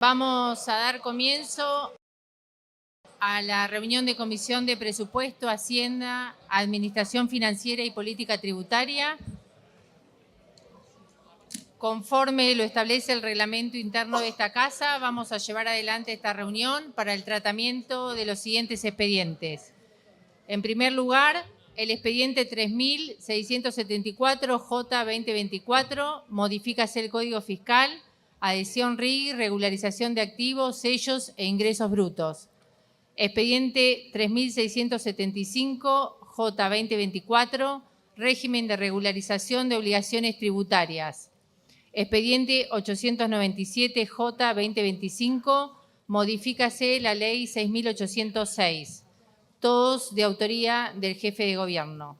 Vamos a dar comienzo a la reunión de Comisión de Presupuesto, Hacienda, Administración Financiera y Política Tributaria. Conforme lo establece el reglamento interno de esta casa, vamos a llevar adelante esta reunión para el tratamiento de los siguientes expedientes. En primer lugar, el expediente 3674J2024, modifícase el Código Fiscal, adhesión RIGI, regularización de activos, sellos e ingresos brutos. Expediente 3675J2024, régimen de regularización de obligaciones tributarias. Expediente 897J2025, modifícase la Ley 6806. Todos de autoría del jefe de gobierno.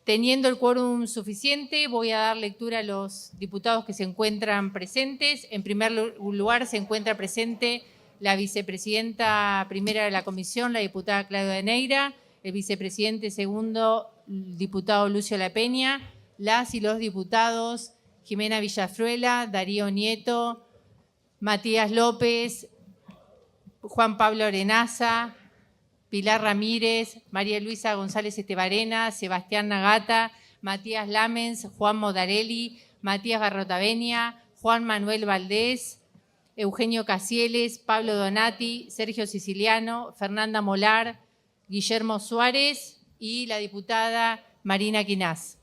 Teniendo el quórum suficiente, voy a dar lectura a los diputados que se encuentran presentes. En primer lugar, se encuentra presente la vicepresidenta primera de la comisión, la diputada Claudia Neira, el vicepresidente segundo, el diputado Lucio La Peña, las y los diputados Jimena Villafruela, Darío Nieto, Matías López, Juan Pablo Arenaza, Pilar Ramírez, María Luisa González Estebarena, Sebastián Nagata, Matías Lamens, Juan Modarelli, Matías Garrotavenia, Juan Manuel Valdés, Eugenio Casieles, Pablo Donati, Sergio Siciliano, Fernanda Molar, Guillermo Suárez y la diputada Marina Quinás.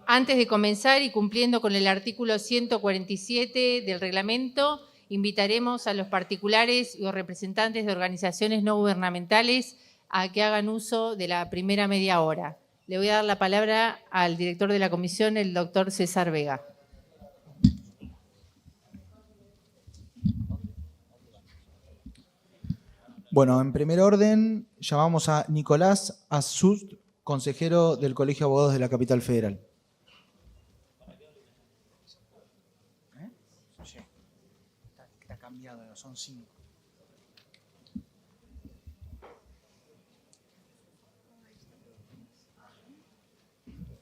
Antes de comenzar y cumpliendo con el artículo 147 del reglamento, invitaremos a los particulares y los representantes de organizaciones no gubernamentales a que hagan uso de la primera media hora. Le voy a dar la palabra al director de la comisión, el doctor César Vega. Bueno, en primer orden, llamamos a Nicolás Azuz, consejero del Colegio de Abogados de la Capital Federal. Está cambiado, son 5.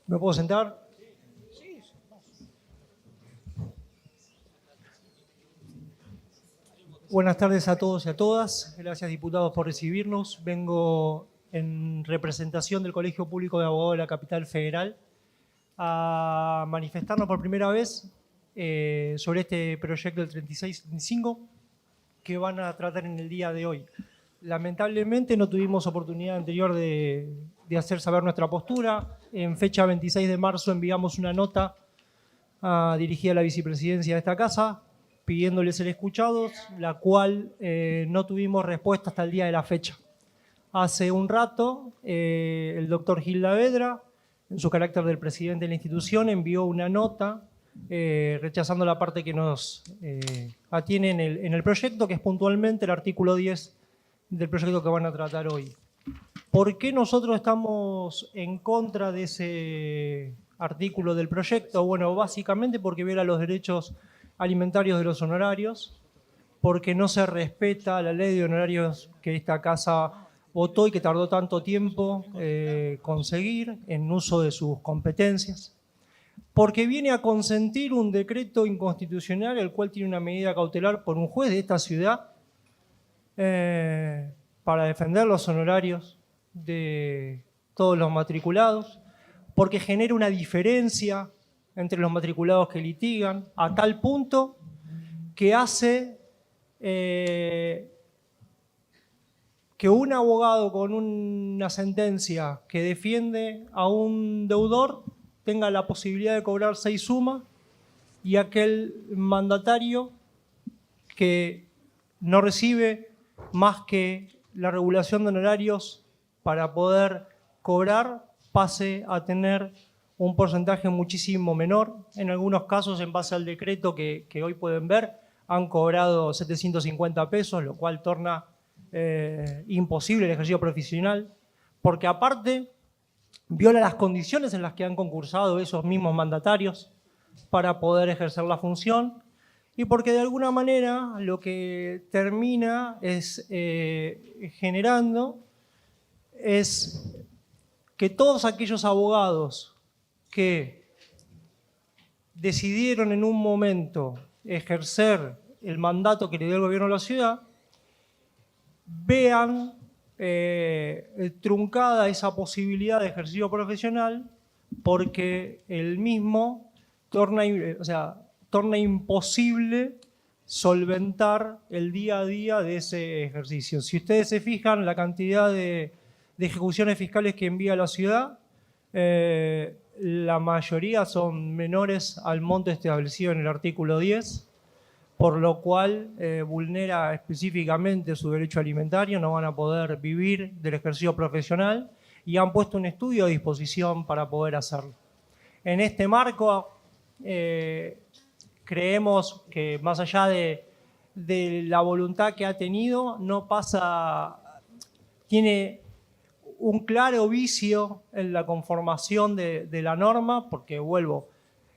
¿Me puedo sentar? Buenas tardes a todos y a todas. Gracias, diputados, por recibirnos. Vengo en representación del Colegio Público de Abogados de la Capital Federal a manifestarnos por primera vez sobre este proyecto del 3675 que van a tratar en el día de hoy. Lamentablemente no tuvimos oportunidad anterior de hacer saber nuestra postura. En fecha 26 de marzo enviamos una nota dirigida a la vicepresidencia de esta casa pidiéndoles ser escuchados, la cual no tuvimos respuesta hasta el día de la fecha. Hace un rato, el doctor Gil Lavedra, en su carácter del presidente de la institución, envió una nota rechazando la parte que nos atiene en el proyecto, que es puntualmente el artículo 10 del proyecto que van a tratar hoy. ¿Por qué nosotros estamos en contra de ese artículo del proyecto? Bueno, básicamente porque viola los derechos alimentarios de los honorarios, porque no se respeta la ley de honorarios que esta casa votó y que tardó tanto tiempo conseguir en uso de sus competencias, porque viene a consentir un decreto inconstitucional, el cual tiene una medida cautelar por un juez de esta ciudad para defender los honorarios de todos los matriculados, porque genera una diferencia entre los matriculados que litigan, a tal punto que hace que un abogado con una sentencia que defiende a un deudor tenga la posibilidad de cobrar 6 sumas y aquel mandatario que no recibe más que la regulación de honorarios para poder cobrar pase a tener un porcentaje muchísimo menor. En algunos casos, en base al decreto que hoy pueden ver, han cobrado 750 pesos, lo cual torna imposible el ejercicio profesional, porque aparte viola las condiciones en las que han concursado esos mismos mandatarios para poder ejercer la función, y porque de alguna manera lo que termina es generando es que todos aquellos abogados que decidieron en un momento ejercer el mandato que le dio el gobierno de la ciudad, vean truncada esa posibilidad de ejercicio profesional porque el mismo torna imposible solventar el día a día de ese ejercicio. Si ustedes se fijan, la cantidad de ejecuciones fiscales que envía la ciudad, la mayoría son menores al monto establecido en el artículo 10, por lo cual vulnera específicamente su derecho alimentario, no van a poder vivir del ejercicio profesional y han puesto un estudio a disposición para poder hacerlo. En este marco, creemos que más allá de la voluntad que ha tenido, tiene un claro vicio en la conformación de la norma, porque vuelvo,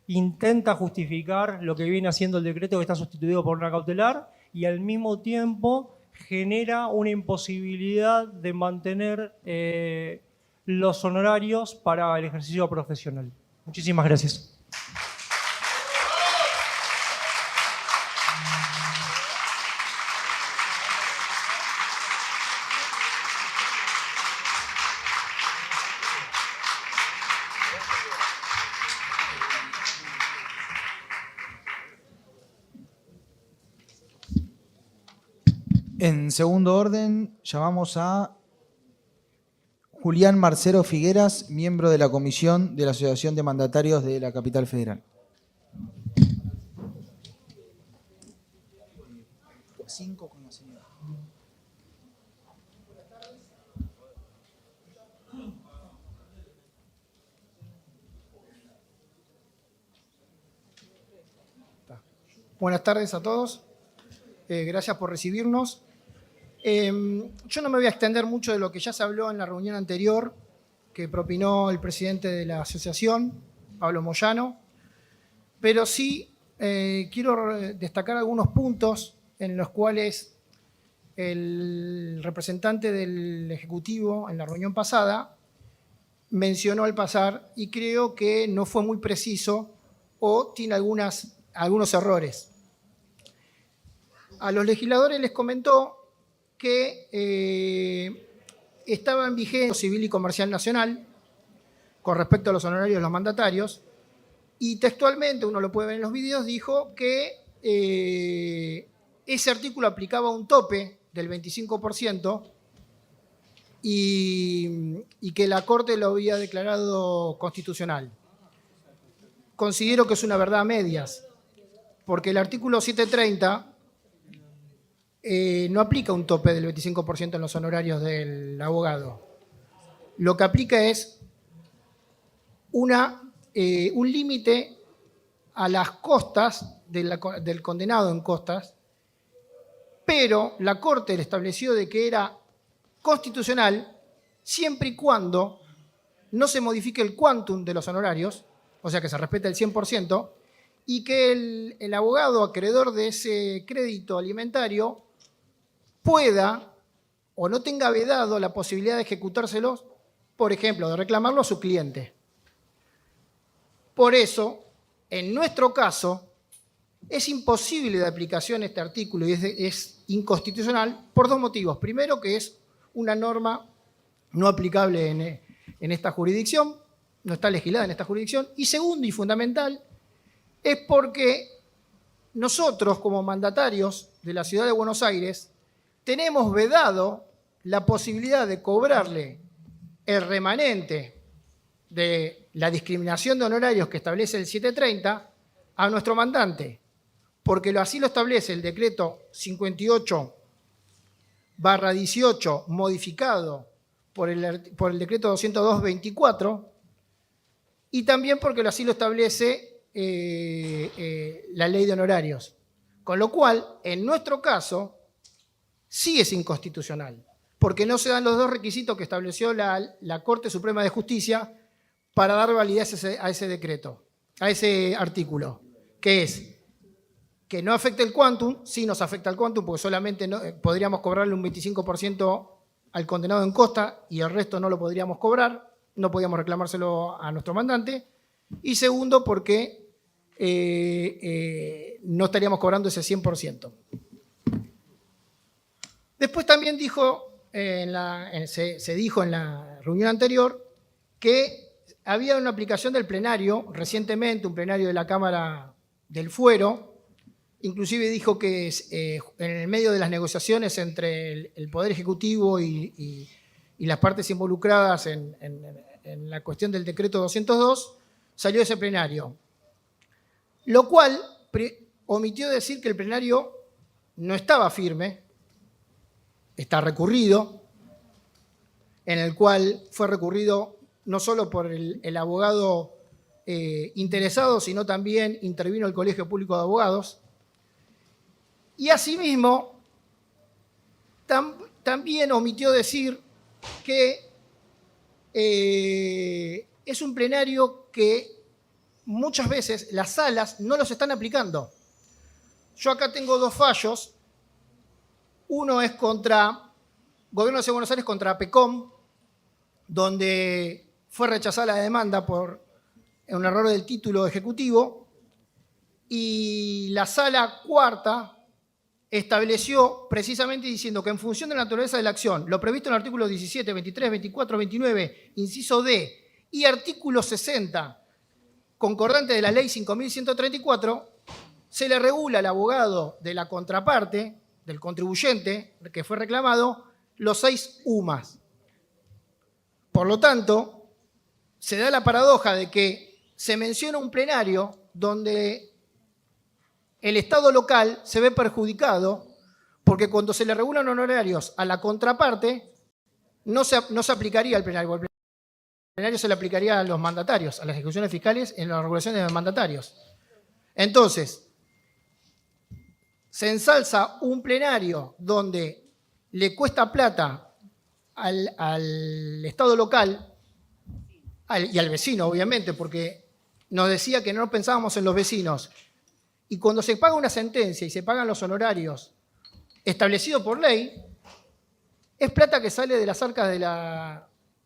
intenta justificar lo que viene haciendo el decreto que está sustituido por una cautelar y al mismo tiempo genera una imposibilidad de mantener los honorarios para el ejercicio profesional. Muchísimas gracias. En segundo orden, llamamos a Julián Marcelo Figueras, miembro de la Comisión de la Asociación de Mandatarios de la Capital Federal. Buenas tardes a todos. Gracias por recibirnos. Yo no me voy a extender mucho de lo que ya se habló en la reunión anterior que propinó el presidente de la asociación, Pablo Moyano, pero sí quiero destacar algunos puntos en los cuales el representante del Ejecutivo en la reunión pasada mencionó al pasar y creo que no fue muy preciso o tiene algunos errores. A los legisladores les comentó que estaba en vigencia civil y comercial nacional con respecto a los honorarios de los mandatarios y textualmente, uno lo puede ver en los videos, dijo que ese artículo aplicaba un tope del 25% y que la Corte lo había declarado constitucional. Considero que es una verdad a medias, porque el artículo 730 no aplica un tope del 25% en los honorarios del abogado. Lo que aplica es un límite a las costas del condenado en costas, pero la Corte le estableció de que era constitucional siempre y cuando no se modifique el quantum de los honorarios, o sea que se respete el 100%, y que el abogado acreedor de ese crédito alimentario pueda o no tenga vedado la posibilidad de ejecutárselos, por ejemplo, de reclamarlo a su cliente. Por eso, en nuestro caso, es imposible de aplicación este artículo y es inconstitucional por dos motivos. Primero, que es una norma no aplicable en esta jurisdicción, no está legislada en esta jurisdicción. Y segundo y fundamental, es porque nosotros como mandatarios de la Ciudad de Buenos Aires tenemos vedado la posibilidad de cobrarle el remanente de la discriminación de honorarios que establece el 730 a nuestro mandante, porque así lo establece el decreto 58/18 modificado por el decreto 202/24 y también porque así lo establece la ley de honorarios. Con lo cual, en nuestro caso, sí es inconstitucional, porque no se dan los dos requisitos que estableció la Corte Suprema de Justicia para dar validez a ese decreto, a ese artículo, que es que no afecte el quantum. Sí nos afecta el quantum, porque solamente podríamos cobrarle un 25% al condenado en costa y el resto no lo podríamos cobrar, no podíamos reclamárselo a nuestro mandante. Y segundo, porque no estaríamos cobrando ese 100%. Después también se dijo en la reunión anterior que había una aplicación del plenario, recientemente un plenario de la Cámara del Fuero, inclusive dijo que en el medio de las negociaciones entre el Poder Ejecutivo y las partes involucradas en la cuestión del decreto 202, salió ese plenario. Lo cual omitió decir que el plenario no estaba firme, está recurrido, en el cual fue recurrido no solo por el abogado interesado, sino también intervino el Colegio Público de Abogados. Y asimismo, también omitió decir que es un plenario que muchas veces las salas no los están aplicando. Yo acá tengo dos fallos. Uno es contra Gobierno de la Ciudad de Buenos Aires contra APECOM, donde fue rechazada la demanda por un error del título ejecutivo, y la sala cuarta estableció precisamente diciendo que en función de la naturaleza de la acción, lo previsto en el artículo 17, 23, 24, 29, inciso D, y artículo 60, concordante de la ley 5.134, se le regula al abogado de la contraparte, del contribuyente que fue reclamado, los 6 UMAS. Por lo tanto, se da la paradoja de que se menciona un plenario donde el Estado local se ve perjudicado porque cuando se le regulan honorarios a la contraparte, no se aplicaría al plenario. El plenario se le aplicaría a los mandatarios, a las ejecuciones fiscales en las regulaciones de mandatarios. Entonces, se ensalza un plenario donde le cuesta plata al Estado local y al vecino, obviamente, porque nos decía que no pensábamos en los vecinos. Y cuando se paga una sentencia y se pagan los honorarios establecidos por ley, es plata que sale de las arcas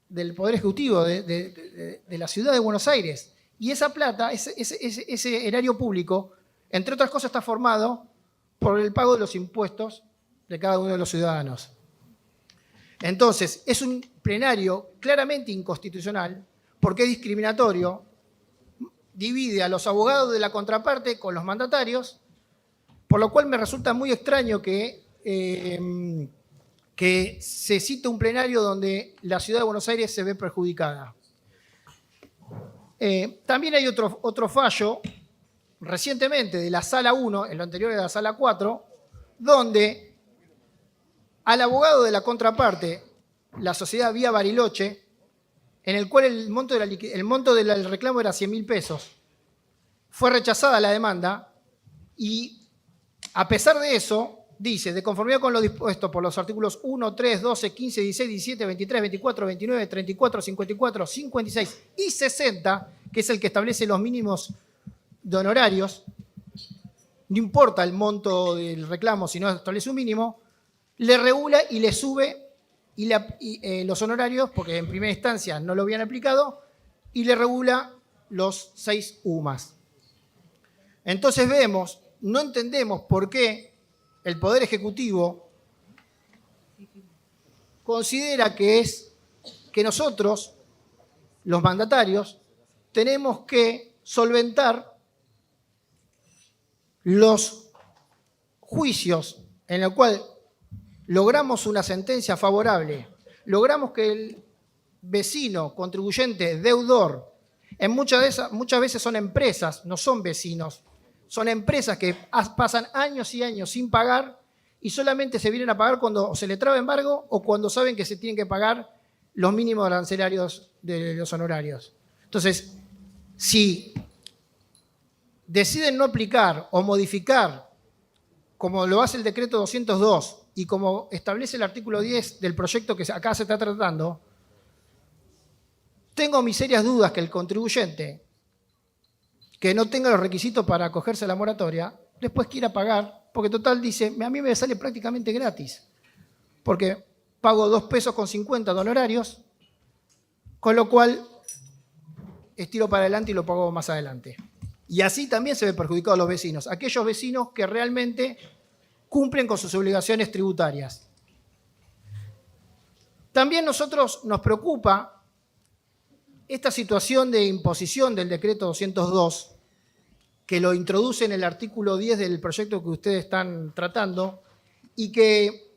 del Poder Ejecutivo, de la ciudad de Buenos Aires. Y esa plata, ese erario público, entre otras cosas, está formado por el pago de los impuestos de cada uno de los ciudadanos. Entonces, es un plenario claramente inconstitucional porque es discriminatorio, divide a los abogados de la contraparte con los mandatarios, por lo cual me resulta muy extraño que se cite un plenario donde la ciudad de Buenos Aires se ve perjudicada. También hay otro fallo recientemente de la Sala 1, en lo anterior de la Sala 4, donde al abogado de la contraparte, la sociedad Vía Bariloche, en el cual el monto del reclamo era 100.000 pesos, fue rechazada la demanda y a pesar de eso, dice, de conformidad con lo dispuesto por los artículos 1, 3, 12, 15, 16, 17, 23, 24, 29, 34, 54, 56 y 60, que es el que establece los mínimos de honorarios, no importa el monto del reclamo, sino establece un mínimo, le regula y le sube los honorarios, porque en primera instancia no lo habían aplicado, y le regula los 6 UMAS. Entonces no entendemos por qué el Poder Ejecutivo considera que nosotros, los mandatarios, tenemos que solventar los juicios en el cual logramos una sentencia favorable, logramos que el vecino, contribuyente, deudor, muchas veces son empresas, no son vecinos, son empresas que pasan años y años sin pagar y solamente se vienen a pagar cuando se le traba embargo o cuando saben que se tienen que pagar los mínimos arancelarios de los honorarios. Entonces, si deciden no aplicar o modificar, como lo hace el decreto 202 y como establece el artículo 10 del proyecto que acá se está tratando, tengo mis serias dudas que el contribuyente que no tenga los requisitos para acogerse a la moratoria, después quiera pagar, porque total dice, a mí me sale prácticamente gratis, porque pago 2,50 pesos de honorarios, con lo cual estiro para adelante y lo pago más adelante. Y así también se ve perjudicado a los vecinos, aquellos vecinos que realmente cumplen con sus obligaciones tributarias. También nosotros nos preocupa esta situación de imposición del decreto 202, que lo introduce en el artículo 10 del proyecto que ustedes están tratando y que,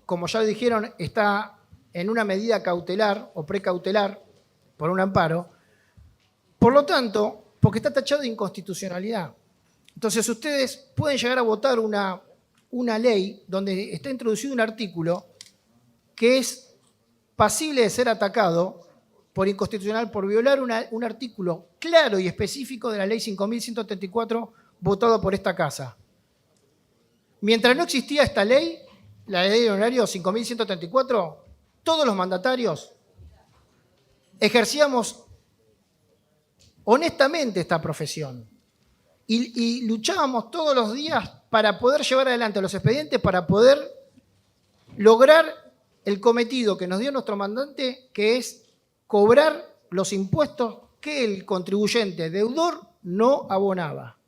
como ya dijeron, está en una medida cautelar o precautelar por un amparo. Por lo tanto, porque está tachado de inconstitucionalidad. Entonces, ustedes pueden llegar a votar una ley donde está introducido un artículo que es pasible de ser atacado por inconstitucional, por violar un artículo claro y específico de la ley 5.134 votado por esta casa. Mientras no existía esta ley, la ley de honorarios 5.134, todos los mandatarios ejercíamos honestamente esta profesión y luchábamos todos los días para poder llevar adelante los expedientes, para poder lograr el cometido que nos dio nuestro mandante, que es cobrar los impuestos que el contribuyente deudor no abonaba.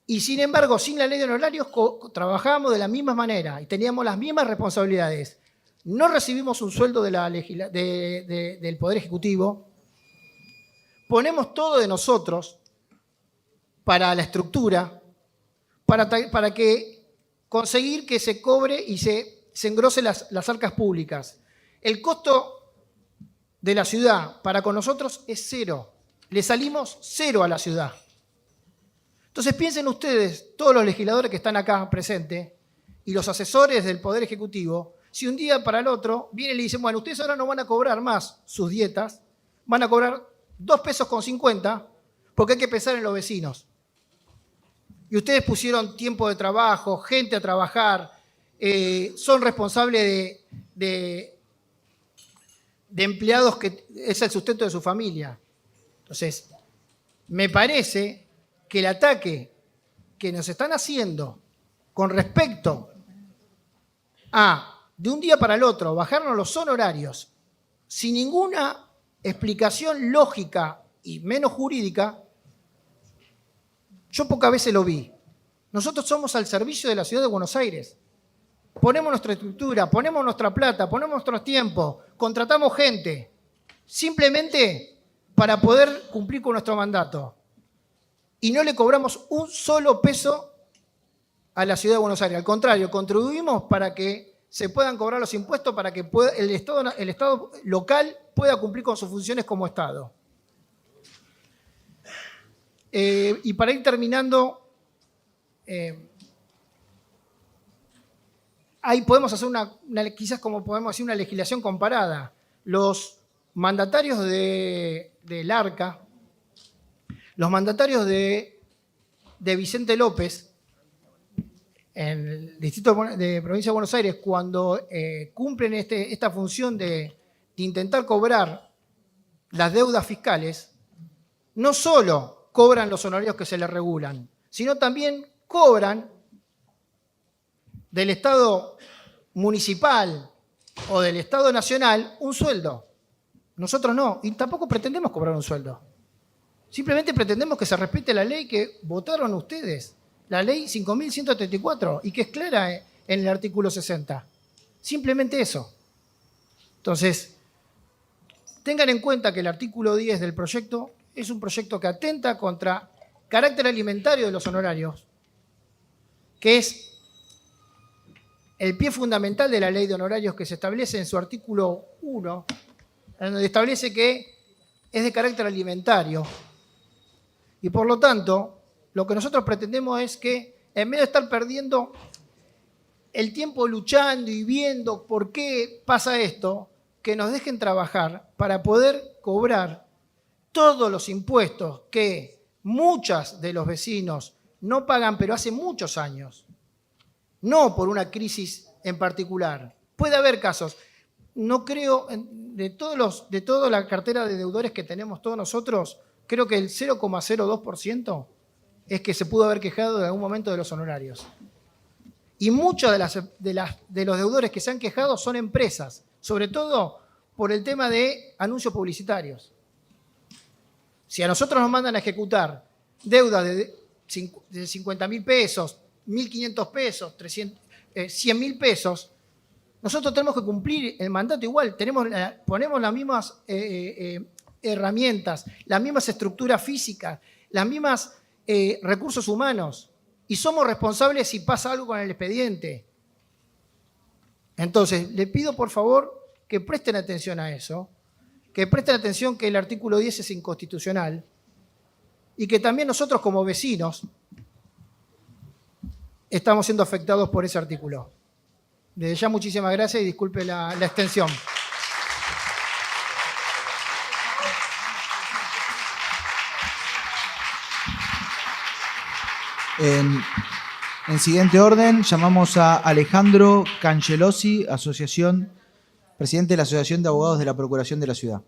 Y sin embargo, sin la ley de honorarios, trabajábamos de la misma manera y teníamos las mismas responsabilidades. No recibimos un sueldo del Poder Ejecutivo, ponemos todo de nosotros para la estructura, para que conseguir que se cobre y se engrosen las arcas públicas. El costo de la ciudad para con nosotros es cero. Le salimos cero a la ciudad. Entonces piensen ustedes, todos los legisladores que están acá presentes y los asesores del Poder Ejecutivo, si un día para el otro vienen y le dicen, bueno, ustedes ahora no van a cobrar más sus dietas, van a cobrar 2,50 pesos porque hay que pensar en los vecinos. Y ustedes pusieron tiempo de trabajo, gente a trabajar, son responsables de empleados que es el sustento de su familia. Entonces, me parece que el ataque que nos están haciendo con respecto a, de un día para el otro, bajarnos los honorarios sin ninguna explicación lógica y menos jurídica, yo pocas veces lo vi. Nosotros somos al servicio de la ciudad de Buenos Aires. Ponemos nuestra estructura, ponemos nuestra plata, ponemos nuestro tiempo, contratamos gente, simplemente para poder cumplir con nuestro mandato. Y no le cobramos un solo peso a la ciudad de Buenos Aires. Al contrario, contribuimos para que se puedan cobrar los impuestos, para que el Estado local pueda cumplir con sus funciones como Estado. Y para ir terminando, ahí podemos hacer quizás como podemos decir, una legislación comparada. Los mandatarios del Arca, los mandatarios de Vicente López, en el distrito de Provincia de Buenos Aires, cuando cumplen esta función de intentar cobrar las deudas fiscales, no solo cobran los honorarios que se les regulan, sino también cobran del Estado municipal o del Estado nacional un sueldo. Nosotros no, y tampoco pretendemos cobrar un sueldo. Simplemente pretendemos que se respete la ley que votaron ustedes, la ley 5.134, y que es clara en el artículo 60. Simplemente eso. Entonces, tengan en cuenta que el artículo 10 del proyecto es un proyecto que atenta contra el carácter alimentario de los honorarios, que es el pie fundamental de la ley de honorarios que se establece en su artículo 1, en donde establece que es de carácter alimentario. Y por lo tanto, lo que nosotros pretendemos es que, en vez de estar perdiendo el tiempo luchando y viendo por qué pasa esto, que nos dejen trabajar para poder cobrar todos los impuestos que muchos de los vecinos no pagan, pero hace muchos años. No por una crisis en particular. Puede haber casos. No creo, de toda la cartera de deudores que tenemos todos nosotros, creo que el 0,02% es que se pudo haber quejado en algún momento de los honorarios. Y muchos de los deudores que se han quejado son empresas, sobre todo por el tema de anuncios publicitarios. Si a nosotros nos mandan a ejecutar deuda de 50.000 pesos, 1.500 pesos, 100.000 pesos, nosotros tenemos que cumplir el mandato igual. Ponemos las mismas herramientas, las mismas estructuras físicas, las mismas recursos humanos. Y somos responsables si pasa algo con el expediente. Entonces, le pido por favor que presten atención a eso, que presten atención que el artículo 10 es inconstitucional y que también nosotros como vecinos estamos siendo afectados por ese artículo. Desde ya muchísimas gracias y disculpe la extensión. En siguiente orden, llamamos a Alejandro Cangelosi, presidente de la Asociación de Abogados de la Procuración de la Ciudad.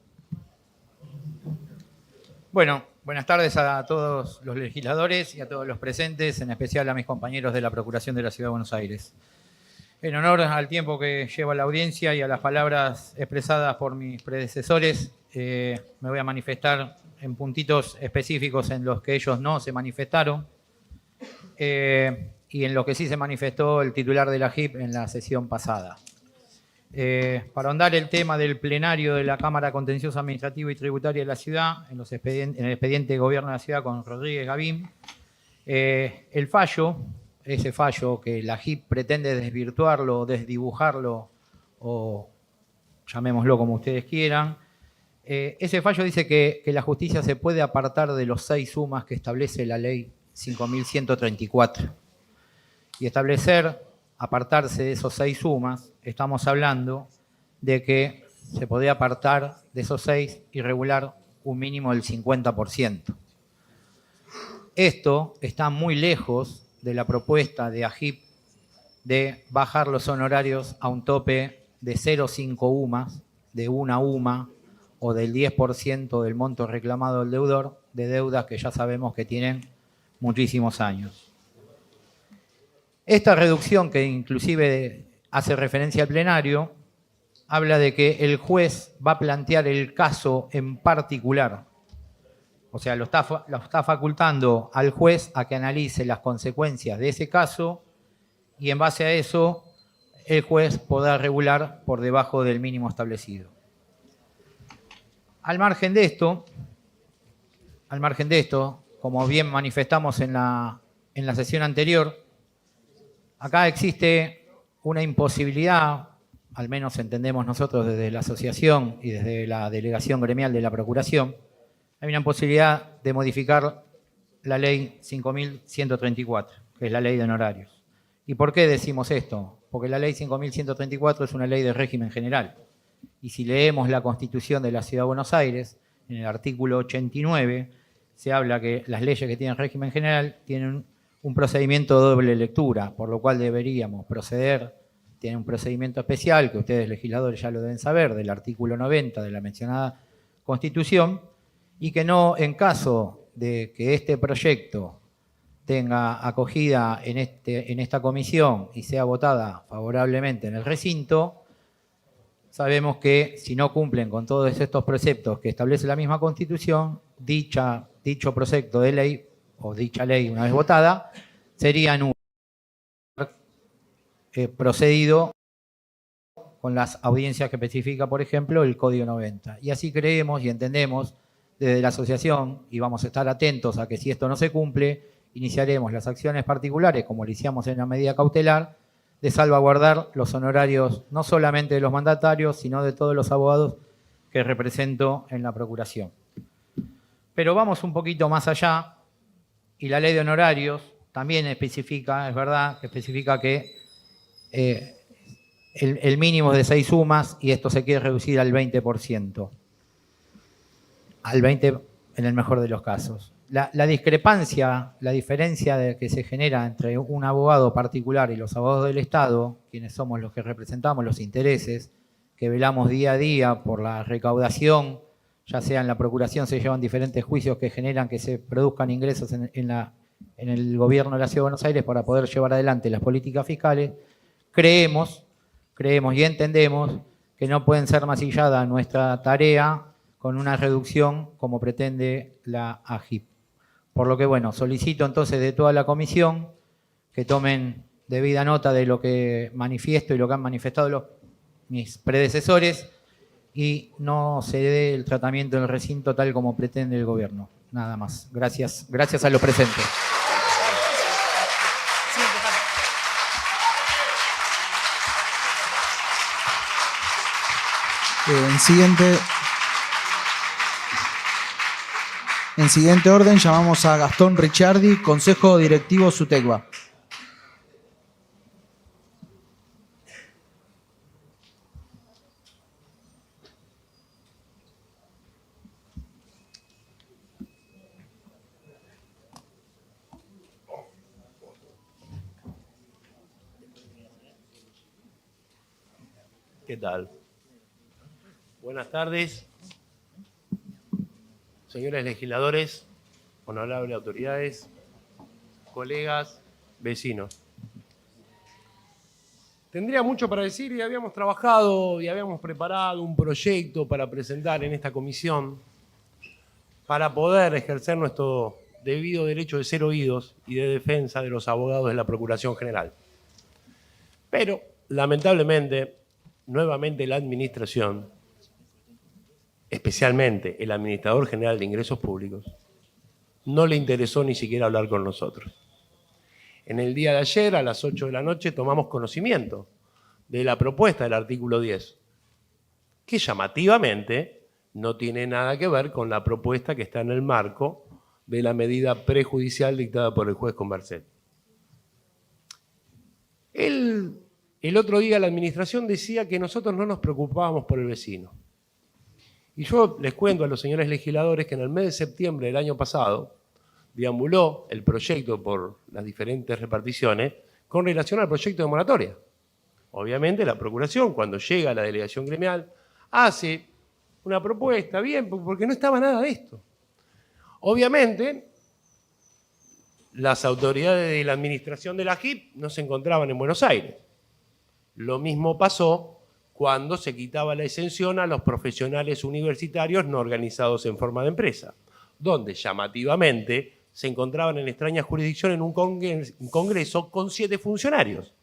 Bueno, buenas tardes a todos los legisladores y a todos los presentes, en especial a mis compañeros de la Procuración de la Ciudad de Buenos Aires. En honor al tiempo que lleva la audiencia y a las palabras expresadas por mis predecesores, me voy a manifestar en puntitos específicos en los que ellos no se manifestaron y en lo que sí se manifestó el titular de la JIP en la sesión pasada. Para ahondar el tema del plenario de la Cámara Contencioso Administrativo y Tributaria de la Ciudad, en el expediente de Gobierno de la Ciudad con Rodríguez Gavín, ese fallo que la JIP pretende desvirtuarlo, desdibujarlo, o llamémoslo como ustedes quieran, ese fallo dice que la justicia se puede apartar de los 6 sumas que establece la ley 5.134. Y apartarse de esos 6 sumas, estamos hablando de que se podría apartar de esos 6 y regular un mínimo del 50%. Esto está muy lejos de la propuesta de AGIP de bajar los honorarios a un tope de 0,5 UMAS, de 1 UMA o del 10% del monto reclamado del deudor de deudas que ya sabemos que tienen muchísimos años. Esta reducción, que inclusive hace referencia al plenario, habla de que el juez va a plantear el caso en particular. O sea, lo está facultando al juez a que analice las consecuencias de ese caso y en base a eso el juez podrá regular por debajo del mínimo establecido. Al margen de esto, como bien manifestamos en la sesión anterior, acá existe una imposibilidad, al menos entendemos nosotros desde la asociación y desde la delegación gremial de la Procuración, hay una imposibilidad de modificar la ley 5.134, que es la ley de honorarios. ¿Y por qué decimos esto? Porque la ley 5.134 es una ley de régimen general. Y si leemos la Constitución de la Ciudad de Buenos Aires, en el artículo 89, se habla que las leyes que tienen régimen general tienen un procedimiento de doble lectura, por lo cual deberíamos proceder, tiene un procedimiento especial, que ustedes legisladores ya lo deben saber, del artículo 90 de la mencionada Constitución, y que no, en caso de que este proyecto tenga acogida en esta comisión y sea votada favorablemente en el recinto, sabemos que si no cumplen con todos estos preceptos que establece la misma Constitución, dicho proyecto de ley o dicha ley una vez votada, sería nulo, procedido con las audiencias que especifica, por ejemplo, el Código 90. Y así creemos y entendemos desde la asociación, y vamos a estar atentos a que si esto no se cumple, iniciaremos las acciones particulares, como lo hicimos en la medida cautelar, de salvaguardar los honorarios no solamente de los mandatarios, sino de todos los abogados que represento en la Procuración. Pero vamos un poquito más allá, y la ley de honorarios también especifica, es verdad, que especifica que el mínimo es de 6 sumas y esto se quiere reducir al 20%. Al 20% en el mejor de los casos. La discrepancia, la diferencia que se genera entre un abogado particular y los abogados del Estado, quienes somos los que representamos los intereses, que velamos día a día por la recaudación, ya sea en la Procuración se llevan diferentes juicios que generan que se produzcan ingresos en el gobierno de la Ciudad de Buenos Aires para poder llevar adelante las políticas fiscales, creemos y entendemos que no pueden ser masilladas nuestra tarea con una reducción como pretende la AGIP. Por lo que, bueno, solicito entonces de toda la comisión que tomen debida nota de lo que manifiesto y lo que han manifestado mis predecesores y no se dé el tratamiento del recinto tal como pretende el gobierno. Nada más. Gracias. Gracias a los presentes. En siguiente orden llamamos a Gastón Ricciardi, Consejo Directivo SUTECBA. ¿Qué tal? Buenas tardes, señores legisladores, honorables autoridades, colegas, vecinos. Tendría mucho para decir y habíamos trabajado y habíamos preparado un proyecto para presentar en esta comisión para poder ejercer nuestro debido derecho de ser oídos y de defensa de los abogados de la Procuración General. Pero, lamentablemente, nuevamente la administración, especialmente el Administrador General de Ingresos Públicos, no le interesó ni siquiera hablar con nosotros. En el día de ayer, a las 8 de la noche, tomamos conocimiento de la propuesta del artículo 10, que llamativamente no tiene nada que ver con la propuesta que está en el marco de la medida prejudicial dictada por el juez Converset. El otro día la administración decía que nosotros no nos preocupábamos por el vecino. Y yo les cuento a los señores legisladores que en el mes de septiembre del año pasado deambuló el proyecto por las diferentes reparticiones con relación al proyecto de moratoria. Obviamente la Procuración, cuando llega a la delegación gremial, hace una propuesta, bien, porque no estaba nada de esto. Obviamente, las autoridades de la administración de la AGIP no se encontraban en Buenos Aires. Lo mismo pasó cuando se quitaba la exención a los profesionales universitarios no organizados en forma de empresa, donde llamativamente se encontraban en extraña jurisdicción en un congreso con 7 funcionarios.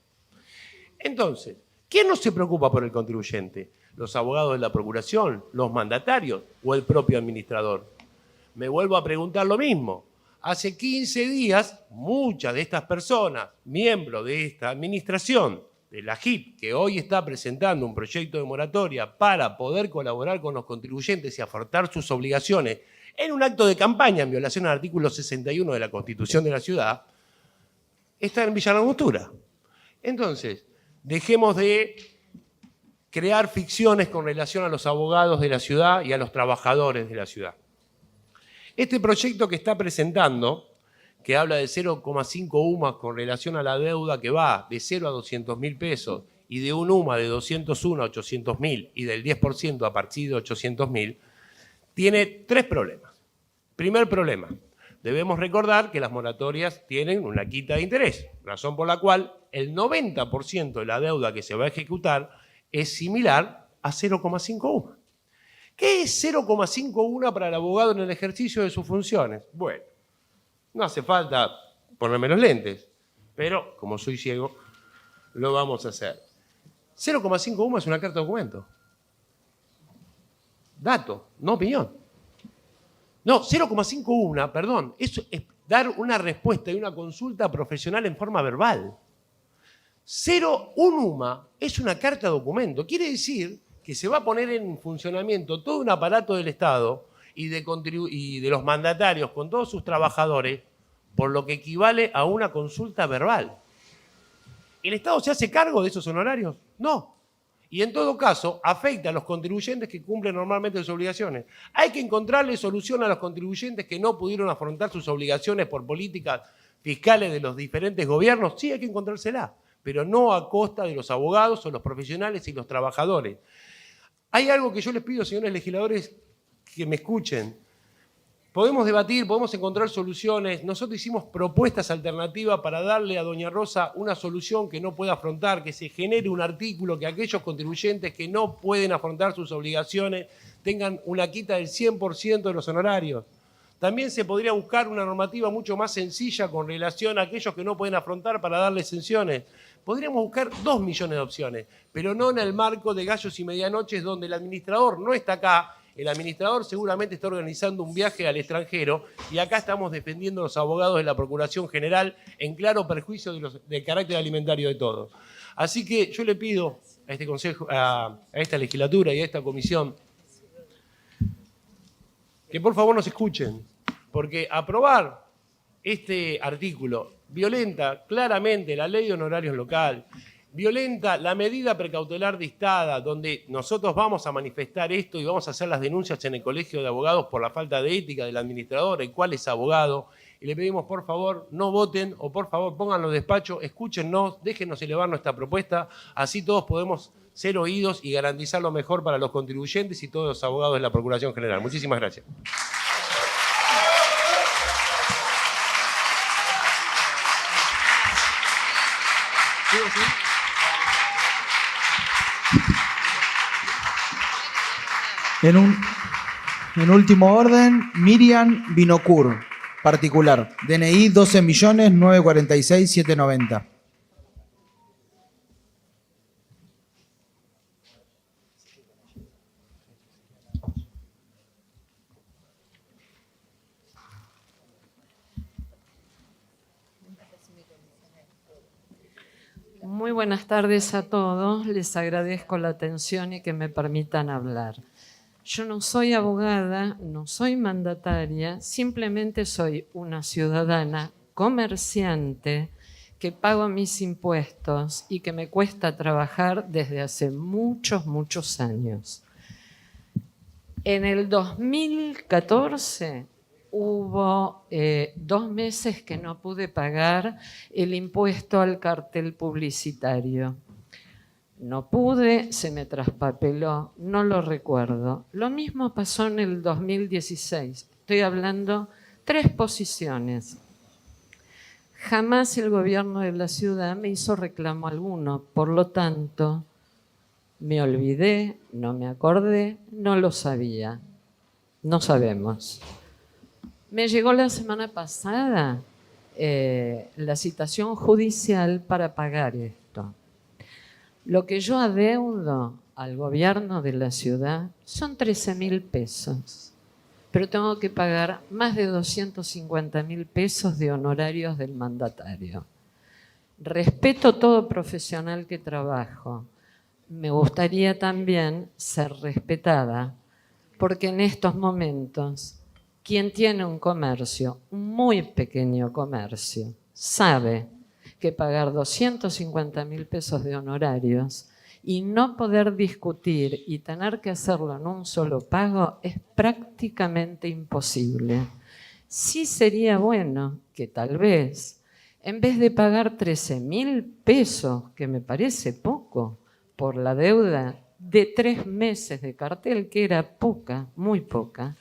Entonces, ¿quién no se preocupa por el contribuyente? ¿Los abogados de la Procuración, los mandatarios o el propio administrador? Me vuelvo a preguntar lo mismo. Hace 15 días, muchas de estas personas, miembros de esta administración, de la AGIP, que hoy está presentando un proyecto de moratoria para poder colaborar con los contribuyentes y afrontar sus obligaciones en un acto de campaña en violación al artículo 61 de la Constitución de la Ciudad, están en Villa Langostura. Entonces, dejemos de crear ficciones con relación a los abogados de la ciudad y a los trabajadores de la ciudad. Este proyecto que está presentando, que habla de 0,5 UMAS con relación a la deuda que va de 0 a 200.000 pesos y de un UMA de 201 a 800.000 y del 10% a partir de 800.000, tiene 3 problemas. Primer problema, debemos recordar que las moratorias tienen una quita de interés, razón por la cual el 90% de la deuda que se va a ejecutar es similar a 0,5 UMA. ¿Qué es 0,5 UMA para el abogado en el ejercicio de sus funciones? Bueno, no hace falta ponerme los lentes, pero como soy ciego, lo vamos a hacer. 0,5 UMA es una carta de documento. Dato, no opinión. No, 0,5 UMA, perdón, eso es dar una respuesta y una consulta profesional en forma verbal. 0,1 UMA es una carta de documento. Quiere decir que se va a poner en funcionamiento todo un aparato del Estado y de los mandatarios con todos sus trabajadores, por lo que equivale a una consulta verbal. ¿El Estado se hace cargo de esos honorarios? No. Y en todo caso, afecta a los contribuyentes que cumplen normalmente sus obligaciones. ¿Hay que encontrarle solución a los contribuyentes que no pudieron afrontar sus obligaciones por políticas fiscales de los diferentes gobiernos? Sí, hay que encontrársela, pero no a costa de los abogados o los profesionales y los trabajadores. Hay algo que yo les pido, señores legisladores, que me escuchen. Podemos debatir, podemos encontrar soluciones. Nosotros hicimos propuestas alternativas para darle a doña Rosa una solución que no pueda afrontar, que se genere un artículo que aquellos contribuyentes que no pueden afrontar sus obligaciones tengan una quita del 100% de los honorarios. También se podría buscar una normativa mucho más sencilla con relación a aquellos que no pueden afrontar para darle exenciones. Podríamos buscar 2 millones de opciones, pero no en el marco de gallos y medianoches donde el administrador no está acá. El administrador seguramente está organizando un viaje al extranjero y acá estamos defendiendo a los abogados de la Procuración General en claro perjuicio del carácter alimentario de todos. Así que yo le pido a este consejo, a esta legislatura y a esta comisión que por favor nos escuchen, porque aprobar este artículo violenta claramente la ley de honorarios local, violenta la medida precautelar dictada, donde nosotros vamos a manifestar esto y vamos a hacer las denuncias en el Colegio de Abogados por la falta de ética del administrador, el cual es abogado, y le pedimos por favor no voten o por favor pónganlo en despacho, escúchennos, déjennos elevar nuestra propuesta, así todos podemos ser oídos y garantizar lo mejor para los contribuyentes y todos los abogados de la Procuración General. Muchísimas gracias. En último orden, Miriam Binocur, particular, DNI 12.946.790. Muy buenas tardes a todos. Les agradezco la atención y que me permitan hablar. Yo no soy abogada, no soy mandataria, simplemente soy una ciudadana comerciante que pago mis impuestos y que me cuesta trabajar desde hace muchos, muchos años. En el 2014 hubo 2 meses que no pude pagar el impuesto al cartel publicitario. No pude, se me traspapeló, no lo recuerdo. Lo mismo pasó en el 2016. Estoy hablando 3 posiciones. Jamás el gobierno de la ciudad me hizo reclamo alguno. Por lo tanto, me olvidé, no me acordé, no lo sabía. No sabemos. Me llegó la semana pasada la citación judicial para pagar esto. Lo que yo adeudo al gobierno de la ciudad son 13.000 pesos, pero tengo que pagar más de 250.000 pesos de honorarios del mandatario. Respeto todo profesional que trabajo. Me gustaría también ser respetada, porque en estos momentos, quien tiene un comercio, un muy pequeño comercio, sabe que pagar 250.000 pesos de honorarios y no poder discutir y tener que hacerlo en un solo pago es prácticamente imposible. Sí sería bueno que tal vez, en vez de pagar 13.000 pesos, que me parece poco, por la deuda de 3 meses de cartel, que era poca, muy poca,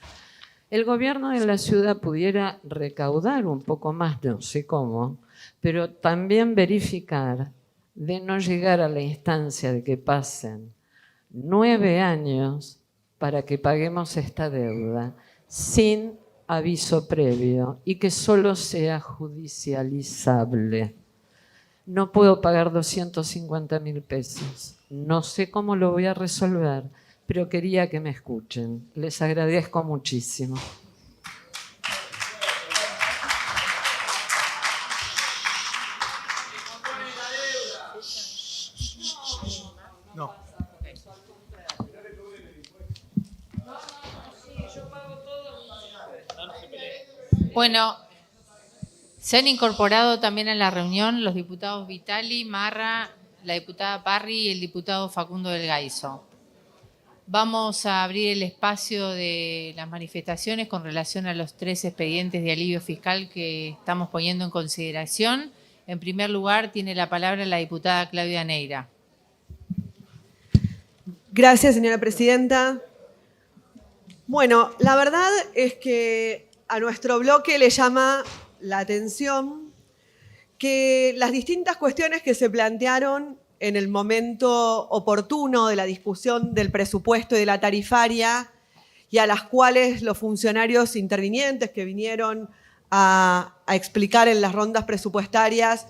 el gobierno de la ciudad pudiera recaudar un poco más, no sé cómo, pero también verificar de no llegar a la instancia de que pasen 9 años para que paguemos esta deuda sin aviso previo y que solo sea judicializable. No puedo pagar 250.000 pesos. No sé cómo lo voy a resolver, pero quería que me escuchen. Les agradezco muchísimo. No. Bueno, se han incorporado también a la reunión los diputados Vitali, Marra, la diputada Parri y el diputado Facundo del Gaizo. Vamos a abrir el espacio de las manifestaciones con relación a los 3 expedientes de alivio fiscal que estamos poniendo en consideración. En primer lugar, tiene la palabra la diputada Claudia Neira. Gracias, señora presidenta. Bueno, la verdad es que a nuestro bloque le llama la atención que las distintas cuestiones que se plantearon en el momento oportuno de la discusión del presupuesto y de la tarifaria, y a las cuales los funcionarios intervinientes que vinieron a explicar en las rondas presupuestarias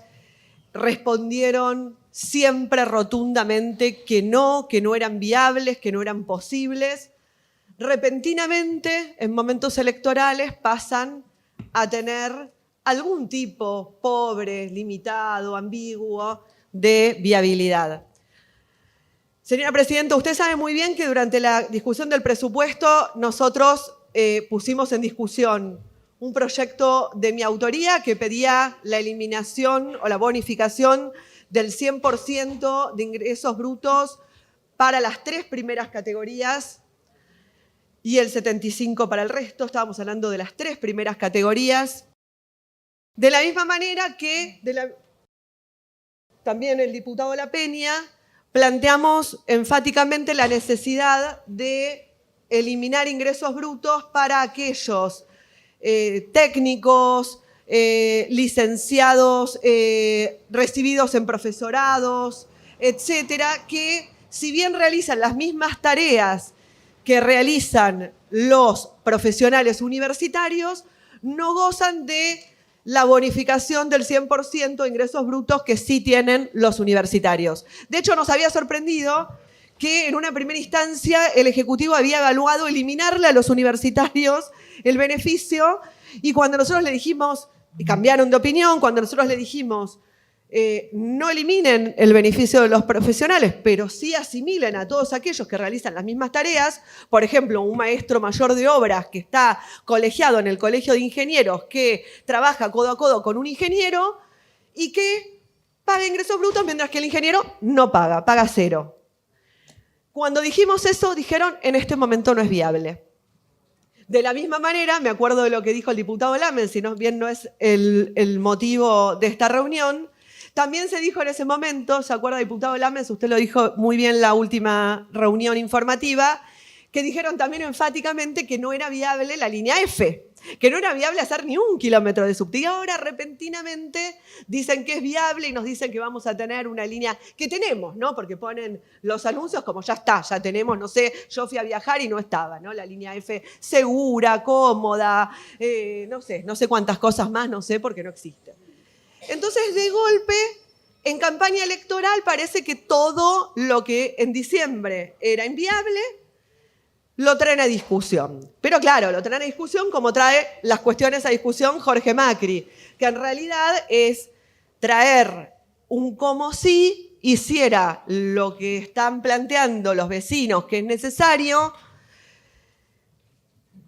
respondieron siempre rotundamente que no eran viables, que no eran posibles. Repentinamente, en momentos electorales, pasan a tener algún tipo pobre, limitado, ambiguo de viabilidad. Señora Presidenta, usted sabe muy bien que durante la discusión del presupuesto nosotros pusimos en discusión un proyecto de mi autoría que pedía la eliminación o la bonificación del 100% de ingresos brutos para las 3 primeras categorías y el 75% para el resto. Estábamos hablando de las 3 primeras categorías. De la misma manera que también el diputado La Peña planteamos enfáticamente la necesidad de eliminar ingresos brutos para aquellos técnicos, licenciados, recibidos en profesorados, etcétera, que si bien realizan las mismas tareas que realizan los profesionales universitarios, no gozan de la bonificación del 100% de ingresos brutos que sí tienen los universitarios. De hecho, nos había sorprendido que en una primera instancia el Ejecutivo había evaluado eliminarle a los universitarios el beneficio, y cuando nosotros le dijimos, y cambiaron de opinión, cuando nosotros le dijimos no eliminen el beneficio de los profesionales, pero sí asimilen a todos aquellos que realizan las mismas tareas, por ejemplo, un maestro mayor de obras que está colegiado en el Colegio de Ingenieros, que trabaja codo a codo con un ingeniero y que paga ingresos brutos, mientras que el ingeniero no paga, paga 0. Cuando dijimos eso, dijeron, en este momento no es viable. De la misma manera, me acuerdo de lo que dijo el diputado Lamen, si no bien no es el motivo de esta reunión, también se dijo en ese momento, ¿se acuerda, diputado Lames? Usted lo dijo muy bien en la última reunión informativa, que dijeron también enfáticamente que no era viable la línea F, que no era viable hacer ni 1 kilómetro de subte. Y ahora repentinamente dicen que es viable y nos dicen que vamos a tener una línea que tenemos, ¿no? Porque ponen los anuncios como ya está, ya tenemos, no sé, yo fui a viajar y no estaba, ¿no? La línea F segura, cómoda, no sé cuántas cosas más, no sé, porque no existe. Entonces, de golpe, en campaña electoral parece que todo lo que en diciembre era inviable lo traen a discusión. Pero claro, lo traen a discusión como trae las cuestiones a discusión Jorge Macri, que en realidad es traer un como si hiciera lo que están planteando los vecinos que es necesario,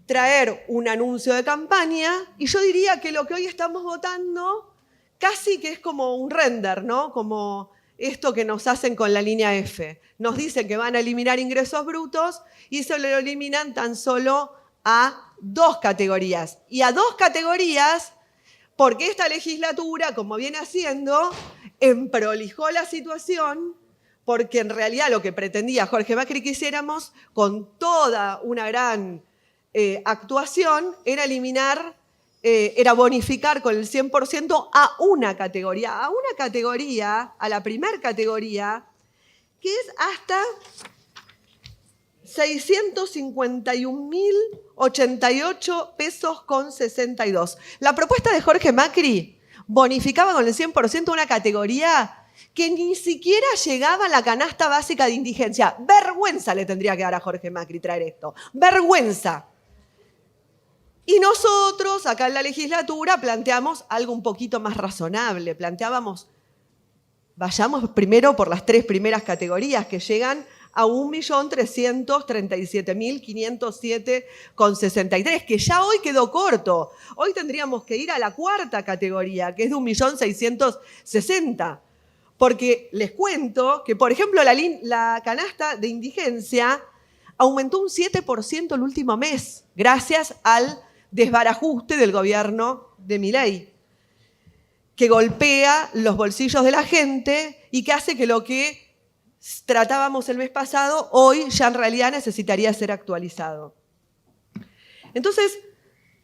traer un anuncio de campaña, y yo diría que lo que hoy estamos votando casi que es como un render, ¿no? Como esto que nos hacen con la línea F. Nos dicen que van a eliminar ingresos brutos y se lo eliminan tan solo a 2 categorías. Y a 2 categorías porque esta legislatura, como viene haciendo, emprolijó la situación, porque en realidad lo que pretendía Jorge Macri que hiciéramos con toda una gran actuación era eliminar, era bonificar con el 100% a una categoría, a la primera categoría, que es hasta 651.088 pesos con 62. La propuesta de Jorge Macri bonificaba con el 100% una categoría que ni siquiera llegaba a la canasta básica de indigencia. Vergüenza le tendría que dar a Jorge Macri traer esto. Vergüenza. Y nosotros, acá en la legislatura, planteamos algo un poquito más razonable. Planteábamos, vayamos primero por las 3 primeras categorías que llegan a 1.337.507,63, que ya hoy quedó corto. Hoy tendríamos que ir a la 4ª categoría, que es de 1.660.000. Porque les cuento que, por ejemplo, la canasta de indigencia aumentó un 7% el último mes, gracias al desbarajuste del gobierno de Milei, que golpea los bolsillos de la gente y que hace que lo que tratábamos el mes pasado, hoy ya en realidad necesitaría ser actualizado. Entonces,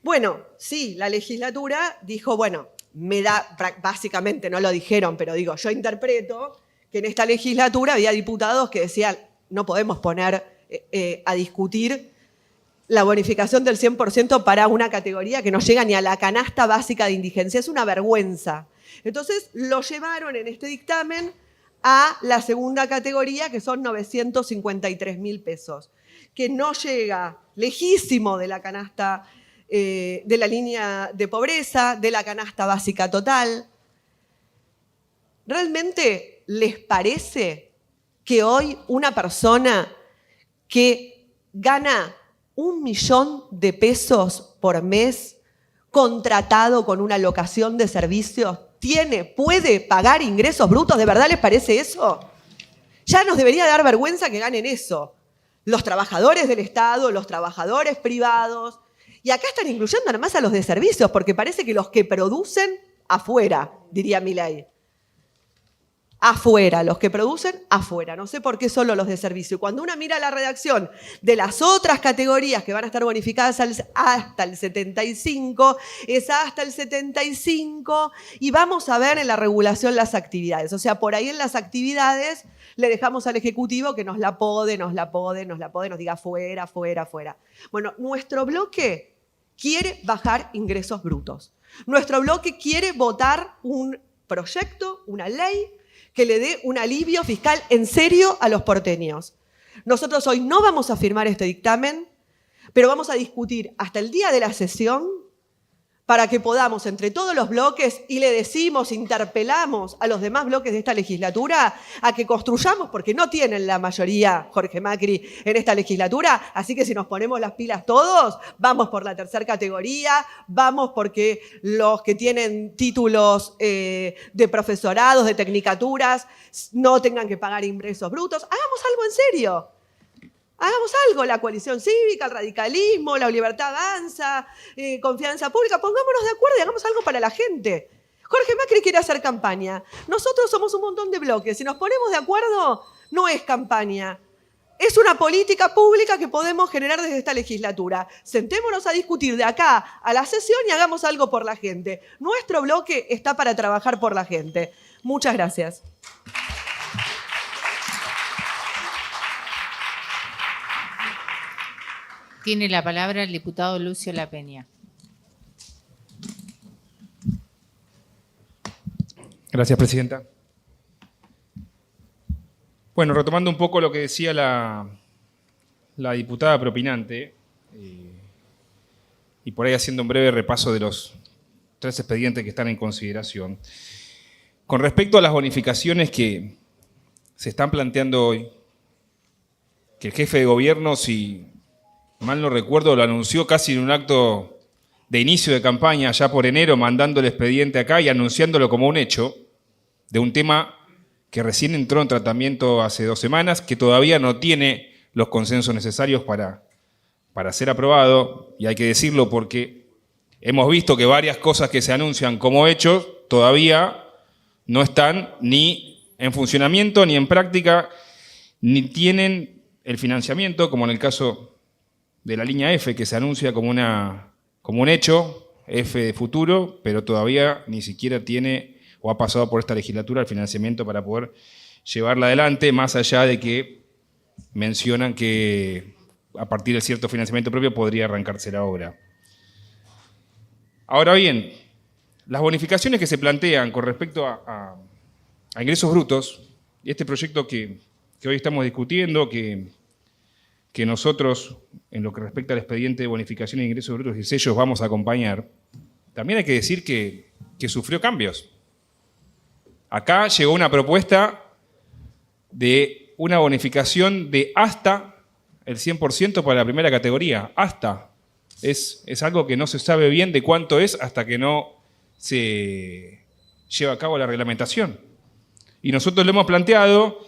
Bueno, sí, la legislatura dijo, bueno, básicamente no lo dijeron, pero digo, yo interpreto que en esta legislatura había diputados que decían, no podemos poner a discutir la bonificación del 100% para una categoría que no llega ni a la canasta básica de indigencia. Es una vergüenza. Entonces lo llevaron en este dictamen a la segunda categoría, que son 953.000 pesos, que no llega lejísimo de la canasta, de la línea de pobreza, de la canasta básica total. ¿Realmente les parece que hoy una persona que gana 1 millón de pesos por mes, contratado con una locación de servicios, puede pagar ingresos brutos? ¿De verdad les parece eso? Ya nos debería dar vergüenza que ganen eso. Los trabajadores del Estado, los trabajadores privados. Y acá están incluyendo nada más a los de servicios, porque parece que los que producen, afuera, diría Milei. Afuera, los que producen, afuera. No sé por qué solo los de servicio. Y cuando uno mira la redacción de las otras categorías que van a estar bonificadas hasta el 75, es hasta el 75, y vamos a ver en la regulación las actividades. O sea, por ahí en las actividades le dejamos al Ejecutivo que nos la pode, nos diga fuera, fuera, fuera. Bueno, nuestro bloque quiere bajar ingresos brutos. Nuestro bloque quiere votar un proyecto, una ley, que le dé un alivio fiscal en serio a los porteños. Nosotros hoy no vamos a firmar este dictamen, pero vamos a discutir hasta el día de la sesión para que podamos entre todos los bloques, y le decimos, interpelamos a los demás bloques de esta legislatura a que construyamos, porque no tienen la mayoría, Jorge Macri, en esta legislatura, así que si nos ponemos las pilas todos, vamos por la tercera categoría, vamos porque los que tienen títulos de profesorados, de tecnicaturas, no tengan que pagar ingresos brutos. Hagamos algo en serio. Hagamos algo, la coalición cívica, el radicalismo, la libertad avanza, confianza pública, pongámonos de acuerdo y hagamos algo para la gente. Jorge Macri quiere hacer campaña. Nosotros somos un montón de bloques. Si nos ponemos de acuerdo, no es campaña. Es una política pública que podemos generar desde esta legislatura. Sentémonos a discutir de acá a la sesión y hagamos algo por la gente. Nuestro bloque está para trabajar por la gente. Muchas gracias. Tiene la palabra el diputado Lucio Lapeña. Gracias, presidenta. Bueno, retomando un poco lo que decía la diputada propinante, y por ahí haciendo un breve repaso de los 3 expedientes que están en consideración. Con respecto a las bonificaciones que se están planteando hoy, que el jefe de gobierno, si mal no recuerdo, lo anunció casi en un acto de inicio de campaña, ya por enero, mandando el expediente acá y anunciándolo como un hecho de un tema que recién entró en tratamiento hace 2 semanas, que todavía no tiene los consensos necesarios para ser aprobado, y hay que decirlo porque hemos visto que varias cosas que se anuncian como hechos todavía no están ni en funcionamiento, ni en práctica, ni tienen el financiamiento, como en el caso de la línea F, que se anuncia como un hecho, F de futuro, pero todavía ni siquiera tiene o ha pasado por esta legislatura el financiamiento para poder llevarla adelante, más allá de que mencionan que a partir de cierto financiamiento propio podría arrancarse la obra. Ahora bien, las bonificaciones que se plantean con respecto a ingresos brutos, y este proyecto que hoy estamos discutiendo, que nosotros, en lo que respecta al expediente de bonificación de ingresos brutos y sellos, vamos a acompañar, también hay que decir que sufrió cambios. Acá llegó una propuesta de una bonificación de hasta el 100% para la primera categoría. Hasta. Es algo que no se sabe bien de cuánto es hasta que no se lleva a cabo la reglamentación. Y nosotros lo hemos planteado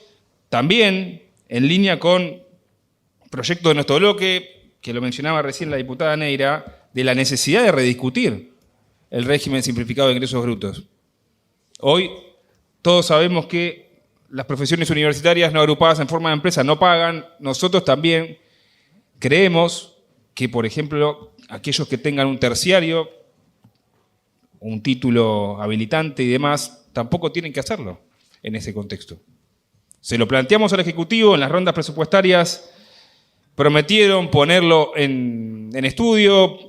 también en línea con proyecto de nuestro bloque, que lo mencionaba recién la diputada Neira, de la necesidad de rediscutir el régimen simplificado de ingresos brutos. Hoy todos sabemos que las profesiones universitarias no agrupadas en forma de empresa no pagan. Nosotros también creemos que, por ejemplo, aquellos que tengan un terciario, un título habilitante y demás, tampoco tienen que hacerlo en ese contexto. Se lo planteamos al Ejecutivo en las rondas presupuestarias, prometieron ponerlo en estudio,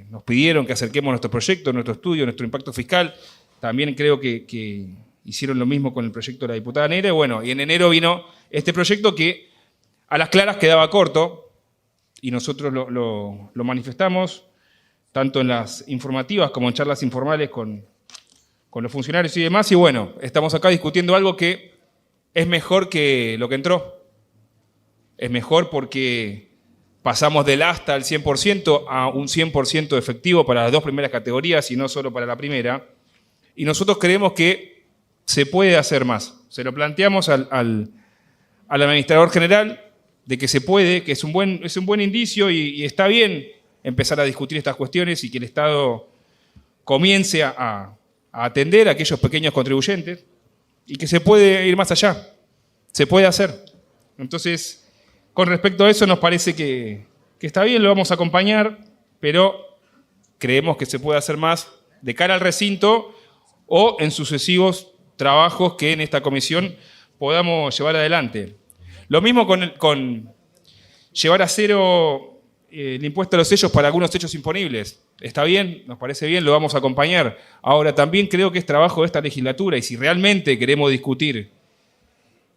nos pidieron que acerquemos nuestro proyecto, nuestro estudio, nuestro impacto fiscal. También creo que hicieron lo mismo con el proyecto de la diputada Neira. Bueno, y en enero vino este proyecto que a las claras quedaba corto y nosotros lo manifestamos tanto en las informativas como en charlas informales con los funcionarios y demás. Y bueno, estamos acá discutiendo algo que es mejor que lo que entró. Es mejor porque pasamos del hasta al 100% a un 100% efectivo para las dos primeras categorías y no solo para la primera. Y nosotros creemos que se puede hacer más. Se lo planteamos al administrador general de que se puede, que es un buen indicio y está bien empezar a discutir estas cuestiones y que el Estado comience a atender a aquellos pequeños contribuyentes y que se puede ir más allá. Se puede hacer. Entonces, con respecto a eso, nos parece que está bien, lo vamos a acompañar, pero creemos que se puede hacer más de cara al recinto o en sucesivos trabajos que en esta comisión podamos llevar adelante. Lo mismo con llevar a cero el impuesto a los sellos para algunos hechos imponibles. Está bien, nos parece bien, lo vamos a acompañar. Ahora, también creo que es trabajo de esta legislatura y si realmente queremos discutir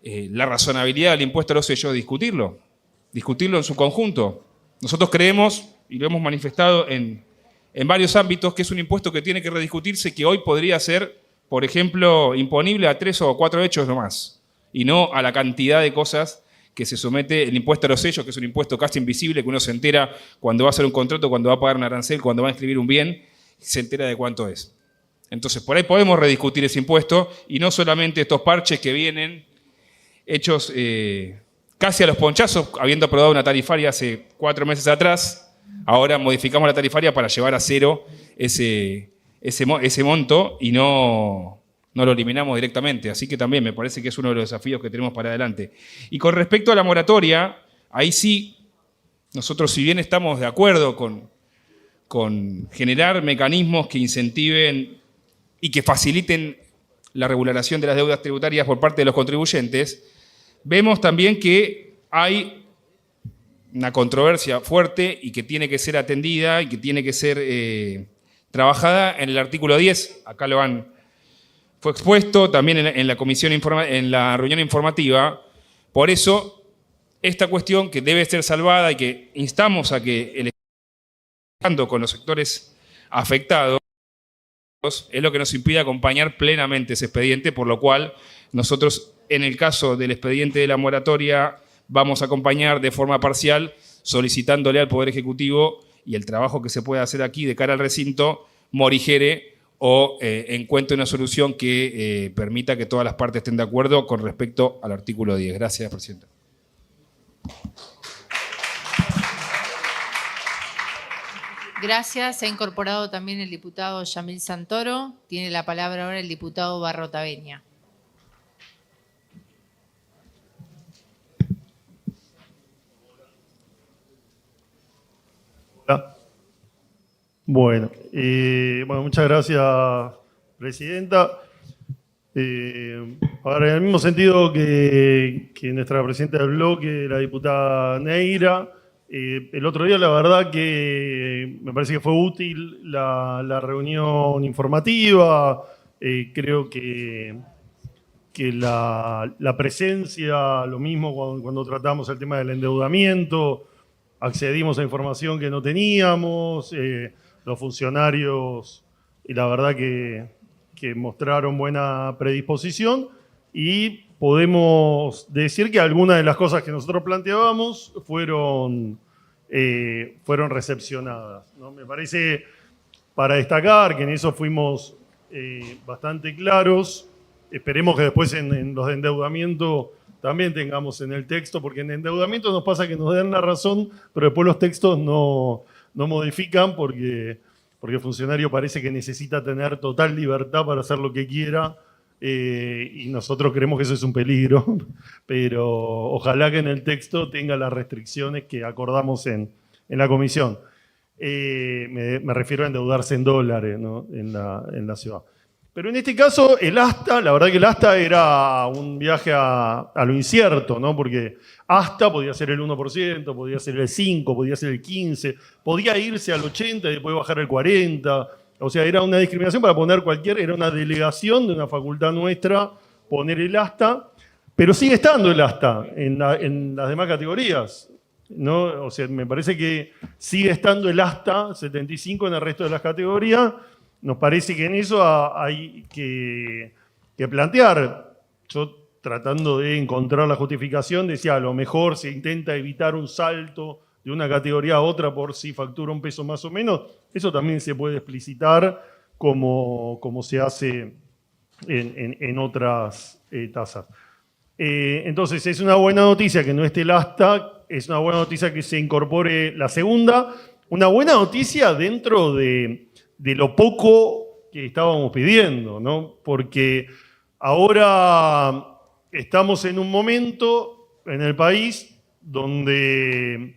la razonabilidad del impuesto a los sellos, discutirlo en su conjunto. Nosotros creemos, y lo hemos manifestado en varios ámbitos, que es un impuesto que tiene que rediscutirse, que hoy podría ser, por ejemplo, imponible a 3 o 4 hechos nomás, y no a la cantidad de cosas que se somete el impuesto a los sellos, que es un impuesto casi invisible, que uno se entera cuando va a hacer un contrato, cuando va a pagar un arancel, cuando va a inscribir un bien, se entera de cuánto es. Entonces, por ahí podemos rediscutir ese impuesto, y no solamente estos parches que vienen hechos casi a los ponchazos, habiendo aprobado una tarifaria hace 4 meses atrás. Ahora modificamos la tarifaria para llevar a cero ese monto y no lo eliminamos directamente. Así que también me parece que es uno de los desafíos que tenemos para adelante. Y con respecto a la moratoria, ahí sí, nosotros si bien estamos de acuerdo con generar mecanismos que incentiven y que faciliten la regulación de las deudas tributarias por parte de los contribuyentes, vemos también que hay una controversia fuerte y que tiene que ser atendida y que tiene que ser trabajada en el artículo 10. Acá fue expuesto también en la reunión informativa. Por eso, esta cuestión que debe ser salvada y que instamos a que el Estado con los sectores afectados es lo que nos impide acompañar plenamente ese expediente, por lo cual nosotros, en el caso del expediente de la moratoria, vamos a acompañar de forma parcial, solicitándole al Poder Ejecutivo y el trabajo que se puede hacer aquí de cara al recinto, morigere o encuentre una solución que permita que todas las partes estén de acuerdo con respecto al artículo 10. Gracias, Presidenta. Gracias. Se ha incorporado también el diputado Yamil Santoro. Tiene la palabra ahora el diputado Barrotaveña. Bueno, muchas gracias, Presidenta. Ahora, en el mismo sentido que nuestra presidenta del bloque, la diputada Neira, el otro día la verdad que me parece que fue útil la reunión informativa. Creo que la presencia, lo mismo cuando tratamos el tema del endeudamiento, accedimos a información que no teníamos, los funcionarios, y la verdad que mostraron buena predisposición, y podemos decir que algunas de las cosas que nosotros planteábamos fueron recepcionadas, ¿no? Me parece, para destacar, que en eso fuimos bastante claros. Esperemos que después en los de endeudamiento también tengamos en el texto, porque en endeudamiento nos pasa que nos dan la razón, pero después los textos no modifican porque el funcionario parece que necesita tener total libertad para hacer lo que quiera, y nosotros creemos que eso es un peligro, pero ojalá que en el texto tenga las restricciones que acordamos en en la comisión. Me refiero a endeudarse en dólares, ¿no? en la ciudad. Pero en este caso, el asta, la verdad que el asta era un viaje a lo incierto, ¿no? Porque asta podía ser el 1%, podía ser el 5%, podía ser el 15%, podía irse al 80% y después bajar al 40%. O sea, era una discriminación para poner era una delegación de una facultad nuestra poner el asta, pero sigue estando el asta en las demás categorías, ¿no? O sea, me parece que sigue estando el asta 75 en el resto de las categorías. Nos parece que en eso hay que plantear. Yo, tratando de encontrar la justificación, decía, a lo mejor se intenta evitar un salto de una categoría a otra por si factura un peso más o menos. Eso también se puede explicitar como se hace en otras tasas. Entonces, es una buena noticia que no esté el asta, es una buena noticia que se incorpore la segunda, una buena noticia dentro de lo poco que estábamos pidiendo, ¿no? Porque ahora estamos en un momento en el país donde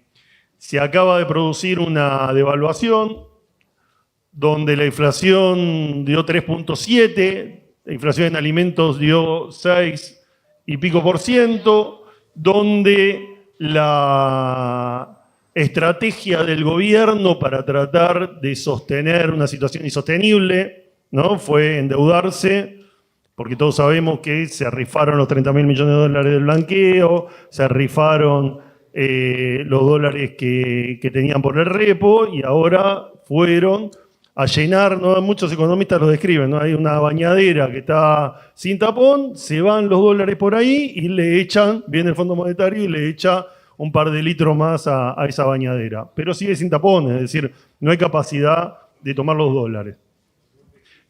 se acaba de producir una devaluación, donde la inflación dio 3.7%, la inflación en alimentos dio 6 y pico %, donde la estrategia del gobierno para tratar de sostener una situación insostenible, ¿no? Fue endeudarse, porque todos sabemos que se rifaron los 30.000 millones de dólares del blanqueo, se rifaron los dólares que tenían por el repo y ahora fueron a llenar, ¿no? Muchos economistas lo describen, ¿no? Hay una bañadera que está sin tapón, se van los dólares por ahí y le echan, viene el Fondo Monetario y le echa un par de litros más a esa bañadera. Pero sigue sin tapón, es decir, no hay capacidad de tomar los dólares.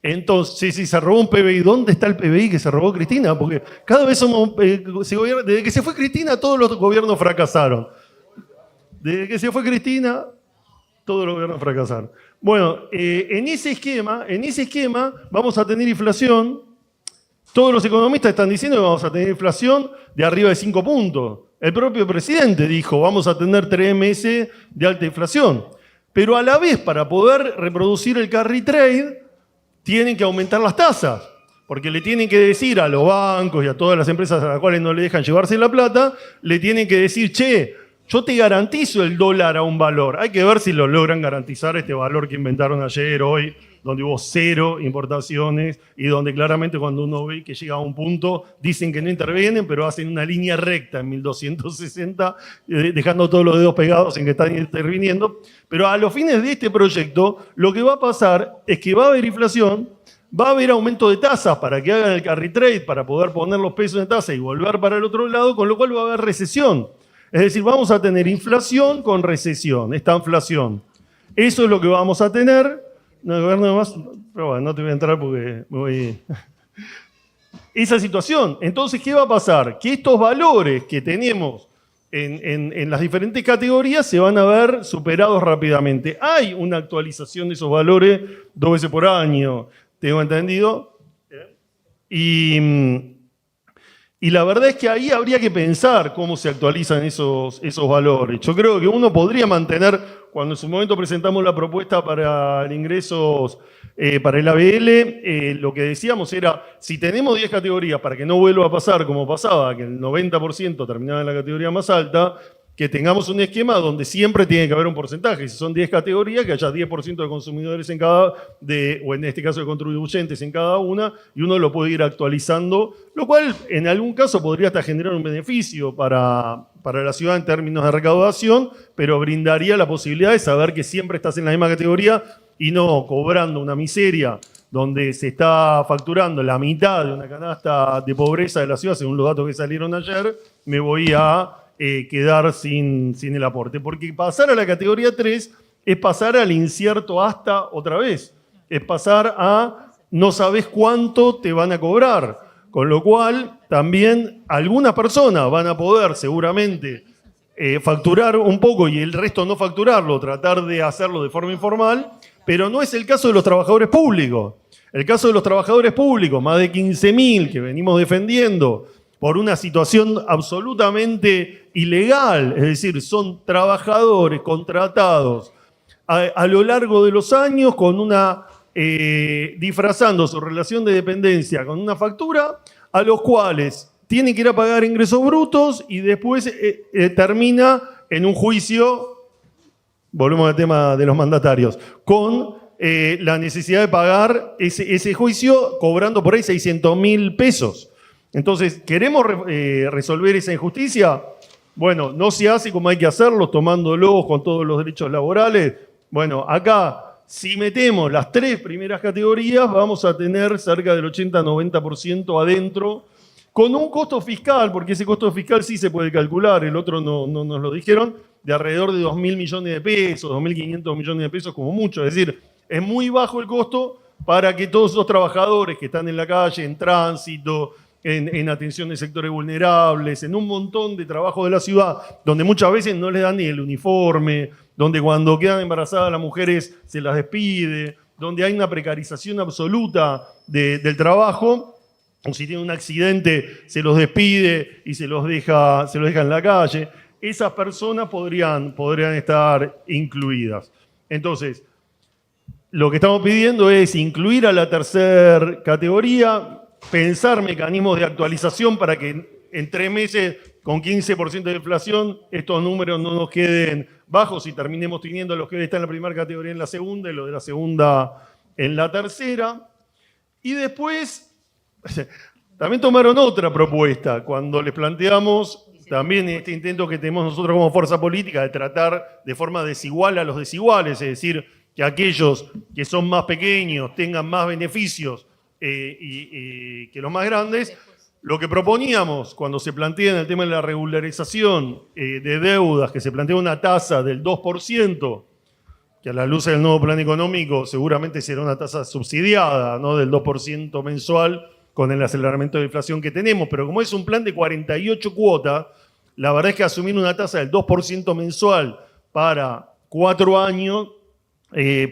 Entonces, si se robó un PBI, ¿dónde está el PBI que se robó Cristina? Porque cada vez desde que se fue Cristina, todos los gobiernos fracasaron. Desde que se fue Cristina, todos los gobiernos fracasaron. Bueno, en ese esquema vamos a tener inflación. Todos los economistas están diciendo que vamos a tener inflación de arriba de 5 puntos. El propio presidente dijo, vamos a tener 3 meses de alta inflación. Pero a la vez, para poder reproducir el carry trade, tienen que aumentar las tasas. Porque le tienen que decir a los bancos y a todas las empresas a las cuales no le dejan llevarse la plata, le tienen que decir, che, yo te garantizo el dólar a un valor. Hay que ver si lo logran garantizar este valor que inventaron ayer, hoy, donde hubo 0 importaciones y donde claramente cuando uno ve que llega a un punto, dicen que no intervienen, pero hacen una línea recta en 1260, dejando todos los dedos pegados en que están interviniendo. Pero a los fines de este proyecto, lo que va a pasar es que va a haber inflación, va a haber aumento de tasas para que hagan el carry trade, para poder poner los pesos en tasa y volver para el otro lado, con lo cual va a haber recesión. Es decir, vamos a tener inflación con recesión, esta inflación. Eso es lo que vamos a tener. No, el gobierno más, pero bueno, no te voy a entrar porque me voy. Esa situación. Entonces, ¿qué va a pasar? Que estos valores que tenemos en las diferentes categorías se van a ver superados rápidamente. Hay una actualización de esos valores 2 veces por año, tengo entendido. Y la verdad es que ahí habría que pensar cómo se actualizan esos valores. Yo creo que uno podría mantener, cuando en su momento presentamos la propuesta para el ingresos para el ABL, lo que decíamos era, si tenemos 10 categorías, para que no vuelva a pasar como pasaba, que el 90% terminaba en la categoría más alta, que tengamos un esquema donde siempre tiene que haber un porcentaje. Si son 10 categorías, que haya 10% de consumidores en cada, o en este caso de contribuyentes en cada una, y uno lo puede ir actualizando, lo cual en algún caso podría hasta generar un beneficio para la ciudad en términos de recaudación, pero brindaría la posibilidad de saber que siempre estás en la misma categoría y no cobrando una miseria donde se está facturando la mitad de una canasta de pobreza de la ciudad, según los datos que salieron ayer, me voy a quedar sin el aporte. Porque pasar a la categoría 3 es pasar al incierto hasta otra vez. Es pasar a no sabes cuánto te van a cobrar. Con lo cual, también algunas personas van a poder seguramente facturar un poco y el resto no facturarlo, tratar de hacerlo de forma informal, pero no es el caso de los trabajadores públicos. El caso de los trabajadores públicos, más de 15.000 que venimos defendiendo, por una situación absolutamente ilegal, es decir, son trabajadores contratados a lo largo de los años con una disfrazando su relación de dependencia con una factura, a los cuales tienen que ir a pagar ingresos brutos y después termina en un juicio, volvemos al tema de los mandatarios, con la necesidad de pagar ese juicio cobrando por ahí 600.000 pesos. Entonces, ¿queremos resolver esa injusticia? Bueno, no se hace como hay que hacerlo, tomándolos con todos los derechos laborales. Bueno, acá, si metemos las 3 primeras categorías, vamos a tener cerca del 80-90% adentro, con un costo fiscal, porque ese costo fiscal sí se puede calcular, el otro no nos lo dijeron, de alrededor de 2.000 millones de pesos, 2.500 millones de pesos como mucho. Es decir, es muy bajo el costo para que todos esos trabajadores que están en la calle, en tránsito, en atención de sectores vulnerables, en un montón de trabajo de la ciudad, donde muchas veces no les dan ni el uniforme, donde cuando quedan embarazadas las mujeres se las despide, donde hay una precarización absoluta del trabajo, o si tienen un accidente se los despide y se los deja en la calle. Esas personas podrían estar incluidas. Entonces, lo que estamos pidiendo es incluir a la tercera categoría, pensar mecanismos de actualización para que en 3 meses, con 15% de inflación, estos números no nos queden bajos y terminemos teniendo los que están en la primera categoría en la segunda y los de la segunda en la tercera. Y después, también tomaron otra propuesta cuando les planteamos también este intento que tenemos nosotros como fuerza política de tratar de forma desigual a los desiguales, es decir, que aquellos que son más pequeños tengan más beneficios que los más grandes. Lo que proponíamos cuando se plantea en el tema de la regularización de deudas, que se plantea una tasa del 2%, que a la luz del nuevo plan económico seguramente será una tasa subsidiada, ¿no? Del 2% mensual con el aceleramiento de inflación que tenemos, pero como es un plan de 48 cuotas, la verdad es que asumir una tasa del 2% mensual para 4 años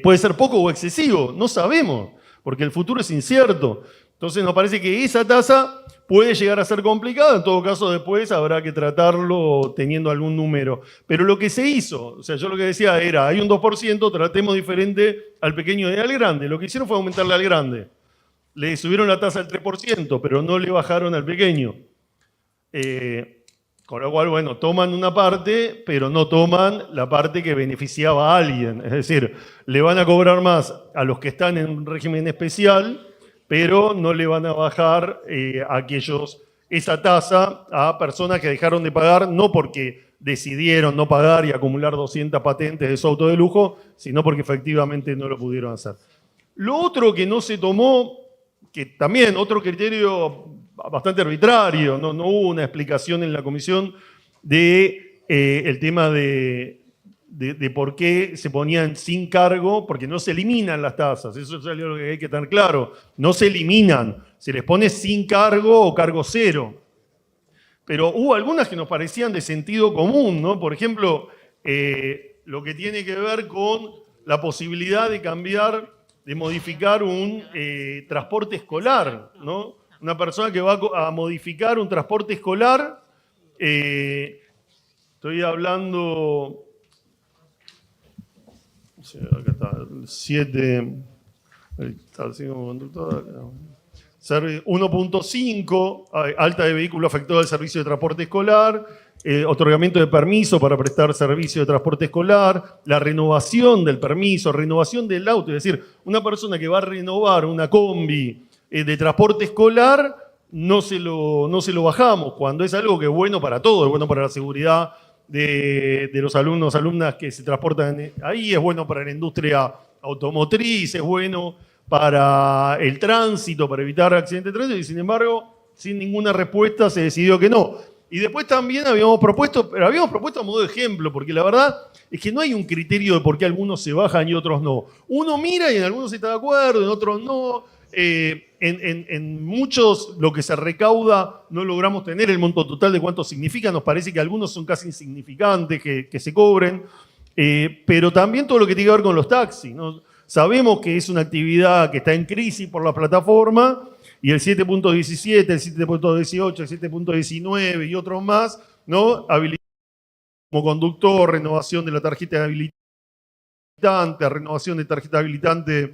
puede ser poco o excesivo, no sabemos, porque el futuro es incierto. Entonces nos parece que esa tasa puede llegar a ser complicada, en todo caso después habrá que tratarlo teniendo algún número. Pero lo que se hizo, o sea, yo lo que decía era, hay un 2%, tratemos diferente al pequeño y al grande. Lo que hicieron fue aumentarle al grande. Le subieron la tasa al 3%, pero no le bajaron al pequeño. Con lo cual, bueno, toman una parte, pero no toman la parte que beneficiaba a alguien. Es decir, le van a cobrar más a los que están en un régimen especial, pero no le van a bajar esa tasa a personas que dejaron de pagar, no porque decidieron no pagar y acumular 200 patentes de su auto de lujo, sino porque efectivamente no lo pudieron hacer. Lo otro que no se tomó, que también otro criterio bastante arbitrario, no hubo una explicación en la comisión de el tema de por qué se ponían sin cargo, porque no se eliminan las tasas, eso es algo que hay que tener claro, no se eliminan, se les pone sin cargo o cargo cero. Pero hubo algunas que nos parecían de sentido común, ¿no? Por ejemplo, lo que tiene que ver con la posibilidad de cambiar, de modificar un transporte escolar, ¿no? Una persona que va a modificar un transporte escolar, estoy hablando, acá está, 1.5, alta de vehículo afectado al servicio de transporte escolar, otorgamiento de permiso para prestar servicio de transporte escolar, la renovación del permiso, renovación del auto, es decir, una persona que va a renovar una combi de transporte escolar, no se lo bajamos, cuando es algo que es bueno para todo, es bueno para la seguridad de los alumnos, alumnas que se transportan ahí, es bueno para la industria automotriz, es bueno para el tránsito, para evitar accidentes de tránsito, y sin embargo, sin ninguna respuesta se decidió que no. Y después también habíamos propuesto a modo de ejemplo, porque la verdad es que no hay un criterio de por qué algunos se bajan y otros no. Uno mira y en algunos está de acuerdo, en otros no. En muchos lo que se recauda no logramos tener el monto total de cuánto significa, nos parece que algunos son casi insignificantes que se cobren, pero también todo lo que tiene que ver con los taxis, ¿no? Sabemos que es una actividad que está en crisis por la plataforma y el 7.17, el 7.18, el 7.19 y otros más, ¿no? Habilitación como conductor, renovación de la tarjeta de habilitante, renovación de tarjeta habilitante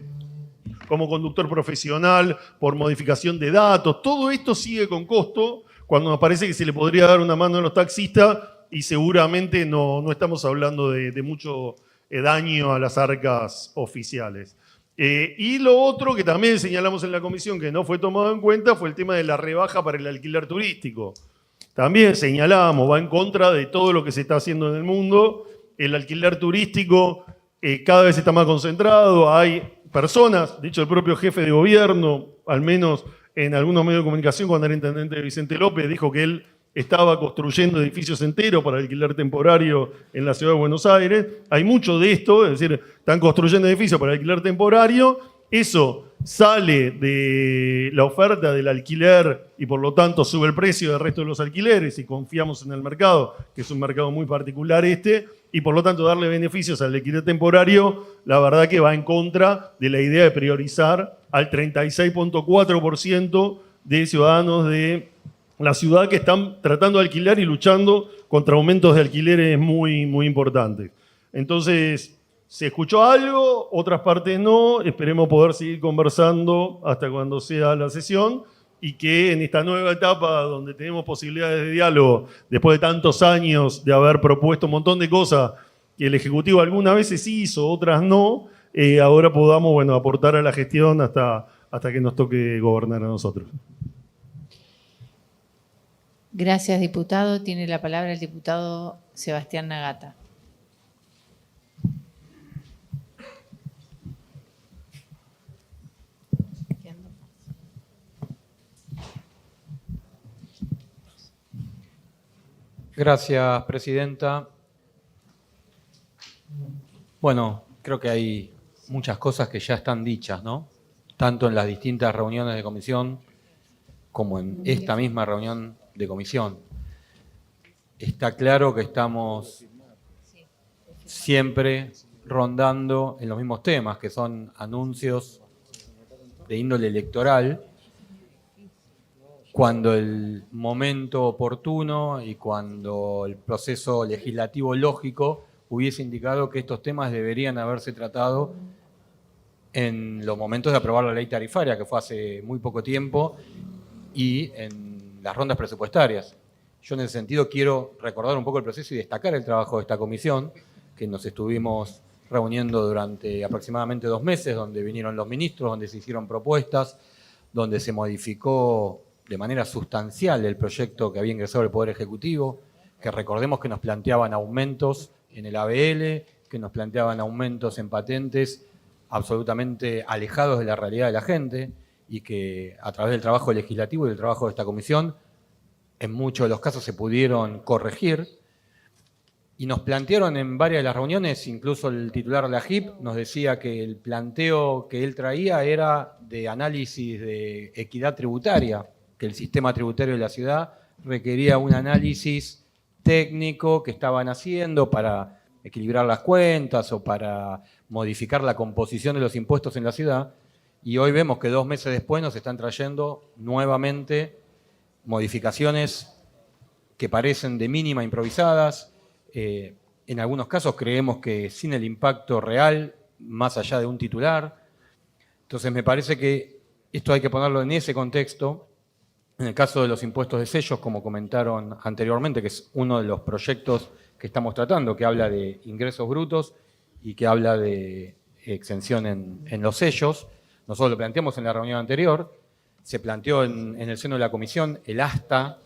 como conductor profesional, por modificación de datos. Todo esto sigue con costo, cuando nos parece que se le podría dar una mano a los taxistas y seguramente no estamos hablando de mucho daño a las arcas oficiales. Y lo otro que también señalamos en la comisión que no fue tomado en cuenta fue el tema de la rebaja para el alquiler turístico. También señalábamos, va en contra de todo lo que se está haciendo en el mundo. El alquiler turístico cada vez está más concentrado, hay personas, dicho el propio jefe de gobierno, al menos en algunos medios de comunicación cuando era intendente Vicente López, dijo que él estaba construyendo edificios enteros para alquiler temporario en la ciudad de Buenos Aires. Hay mucho de esto, es decir, están construyendo edificios para alquiler temporario, eso sale de la oferta del alquiler y por lo tanto sube el precio del resto de los alquileres y confiamos en el mercado, que es un mercado muy particular y por lo tanto darle beneficios al alquiler temporario, la verdad que va en contra de la idea de priorizar al 36.4% de ciudadanos de la ciudad que están tratando de alquilar y luchando contra aumentos de alquileres muy, muy importantes. Entonces, ¿se escuchó algo? Otras partes no. Esperemos poder seguir conversando hasta cuando sea la sesión y que en esta nueva etapa donde tenemos posibilidades de diálogo, después de tantos años de haber propuesto un montón de cosas que el Ejecutivo algunas veces hizo, otras no, ahora podamos, bueno, aportar a la gestión hasta que nos toque gobernar a nosotros. Gracias, diputado. Tiene la palabra el diputado Sebastián Nagata. Gracias, presidenta. Bueno, creo que hay muchas cosas que ya están dichas, ¿no? Tanto en las distintas reuniones de comisión como en esta misma reunión de comisión. Está claro que estamos siempre rondando en los mismos temas, que son anuncios de índole electoral, cuando el momento oportuno y cuando el proceso legislativo lógico hubiese indicado que estos temas deberían haberse tratado en los momentos de aprobar la ley tarifaria, que fue hace muy poco tiempo, y en las rondas presupuestarias. Yo en ese sentido quiero recordar un poco el proceso y destacar el trabajo de esta comisión, que nos estuvimos reuniendo durante aproximadamente 2 meses, donde vinieron los ministros, donde se hicieron propuestas, donde se modificó de manera sustancial el proyecto que había ingresado el Poder Ejecutivo, que recordemos que nos planteaban aumentos en el ABL, que nos planteaban aumentos en patentes absolutamente alejados de la realidad de la gente y que a través del trabajo legislativo y del trabajo de esta comisión, en muchos de los casos se pudieron corregir. Y nos plantearon en varias de las reuniones, incluso el titular de la JIP nos decía que el planteo que él traía era de análisis de equidad tributaria, que el sistema tributario de la ciudad requería un análisis técnico que estaban haciendo para equilibrar las cuentas o para modificar la composición de los impuestos en la ciudad. Y hoy vemos que 2 meses después nos están trayendo nuevamente modificaciones que parecen de mínima improvisadas. En algunos casos creemos que sin el impacto real, más allá de un titular. Entonces me parece que esto hay que ponerlo en ese contexto. En el caso de los impuestos de sellos, como comentaron anteriormente, que es uno de los proyectos que estamos tratando, que habla de ingresos brutos y que habla de exención en los sellos. Nosotros lo planteamos en la reunión anterior, se planteó en el seno de la comisión el hasta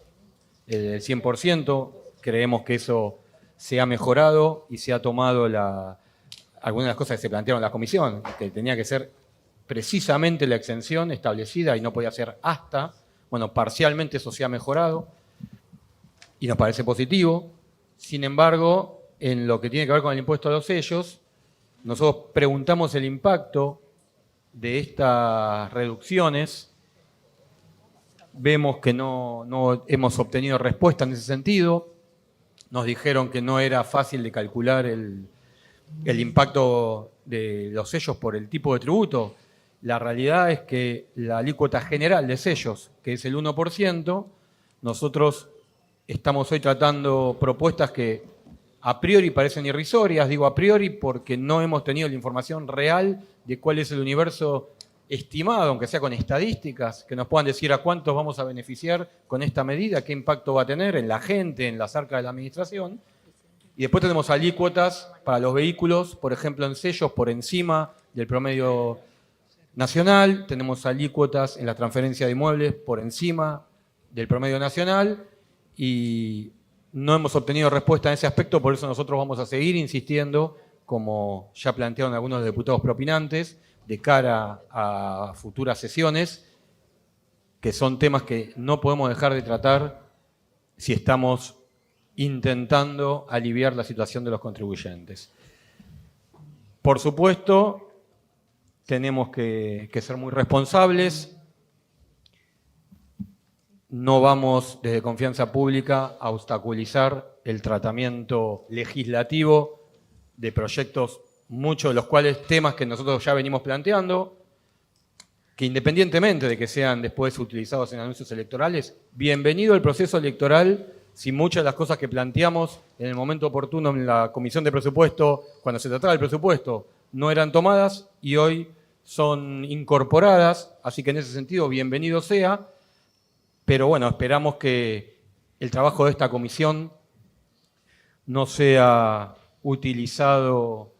el 100%, creemos que eso se ha mejorado y se ha tomado algunas de las cosas que se plantearon en la comisión, que tenía que ser precisamente la exención establecida y no podía ser hasta. Bueno, parcialmente eso se ha mejorado y nos parece positivo. Sin embargo, en lo que tiene que ver con el impuesto a los sellos, nosotros preguntamos el impacto de estas reducciones. Vemos que no hemos obtenido respuesta en ese sentido. Nos dijeron que no era fácil de calcular el impacto de los sellos por el tipo de tributo. La realidad es que la alícuota general de sellos, que es el 1%, nosotros estamos hoy tratando propuestas que a priori parecen irrisorias. Digo a priori porque no hemos tenido la información real de cuál es el universo estimado, aunque sea con estadísticas, que nos puedan decir a cuántos vamos a beneficiar con esta medida, qué impacto va a tener en la gente, en las arcas de la administración. Y después tenemos alícuotas para los vehículos, por ejemplo, en sellos por encima del promedio nacional. Tenemos alícuotas en la transferencia de inmuebles por encima del promedio nacional y no hemos obtenido respuesta en ese aspecto, por eso nosotros vamos a seguir insistiendo, como ya plantearon algunos diputados propinantes, de cara a futuras sesiones, que son temas que no podemos dejar de tratar si estamos intentando aliviar la situación de los contribuyentes. Por supuesto, tenemos que ser muy responsables. No vamos desde Confianza Pública a obstaculizar el tratamiento legislativo de proyectos, muchos de los cuales temas que nosotros ya venimos planteando, que independientemente de que sean después utilizados en anuncios electorales, bienvenido el proceso electoral si muchas de las cosas que planteamos en el momento oportuno en la Comisión de Presupuesto, cuando se trataba del presupuesto, no eran tomadas y hoy son incorporadas, así que en ese sentido, bienvenido sea. Pero bueno, esperamos que el trabajo de esta comisión no sea utilizado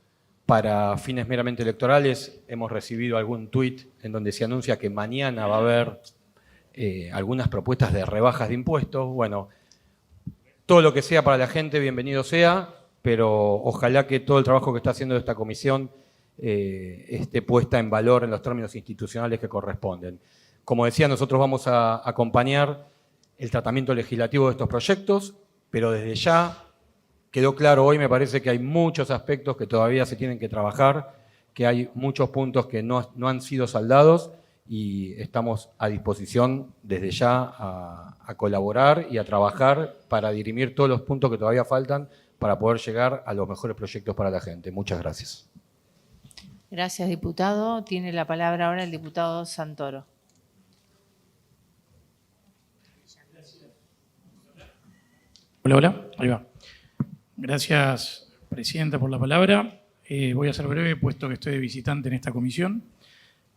para fines meramente electorales. Hemos recibido algún tuit en donde se anuncia que mañana va a haber algunas propuestas de rebajas de impuestos. Bueno, todo lo que sea para la gente, bienvenido sea, pero ojalá que todo el trabajo que está haciendo esta comisión esté puesta en valor en los términos institucionales que corresponden. Como decía, nosotros vamos a acompañar el tratamiento legislativo de estos proyectos, pero desde ya quedó claro hoy, me parece que hay muchos aspectos que todavía se tienen que trabajar, que hay muchos puntos que no han sido saldados y estamos a disposición desde ya a colaborar y a trabajar para dirimir todos los puntos que todavía faltan para poder llegar a los mejores proyectos para la gente. Muchas gracias. Gracias, diputado. Tiene la palabra ahora el diputado Santoro. Hola, hola, ahí va. Gracias, presidenta, por la palabra. Voy a ser breve, puesto que estoy de visitante en esta comisión,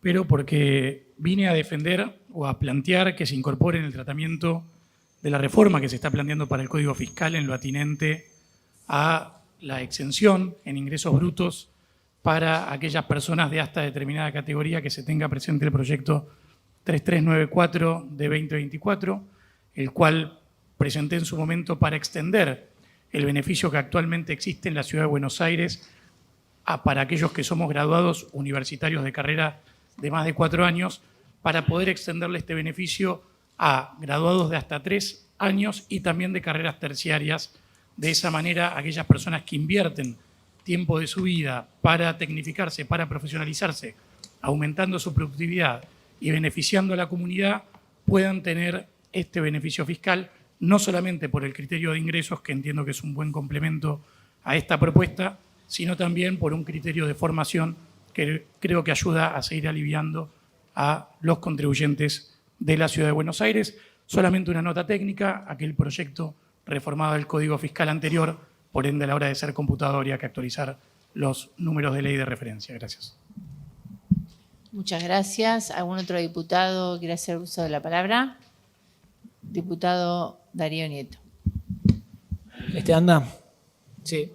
pero porque vine a defender o a plantear que se incorpore en el tratamiento de la reforma que se está planteando para el Código Fiscal en lo atinente a la exención en ingresos brutos para aquellas personas de hasta determinada categoría que se tenga presente el proyecto 3394 de 2024, el cual presenté en su momento para extender el beneficio que actualmente existe en la Ciudad de Buenos Aires para aquellos que somos graduados universitarios de carrera de más de 4 años, para poder extenderle este beneficio a graduados de hasta 3 años y también de carreras terciarias. De esa manera, aquellas personas que invierten tiempo de su vida para tecnificarse, para profesionalizarse, aumentando su productividad y beneficiando a la comunidad, puedan tener este beneficio fiscal, no solamente por el criterio de ingresos, que entiendo que es un buen complemento a esta propuesta, sino también por un criterio de formación que creo que ayuda a seguir aliviando a los contribuyentes de la Ciudad de Buenos Aires. Solamente una nota técnica: aquel proyecto reformado del Código Fiscal anterior, por ende a la hora de ser computado habría que actualizar los números de ley de referencia. Gracias. Muchas gracias. ¿Algún otro diputado quiere hacer uso de la palabra? Diputado Darío Nieto. ¿Anda? Sí.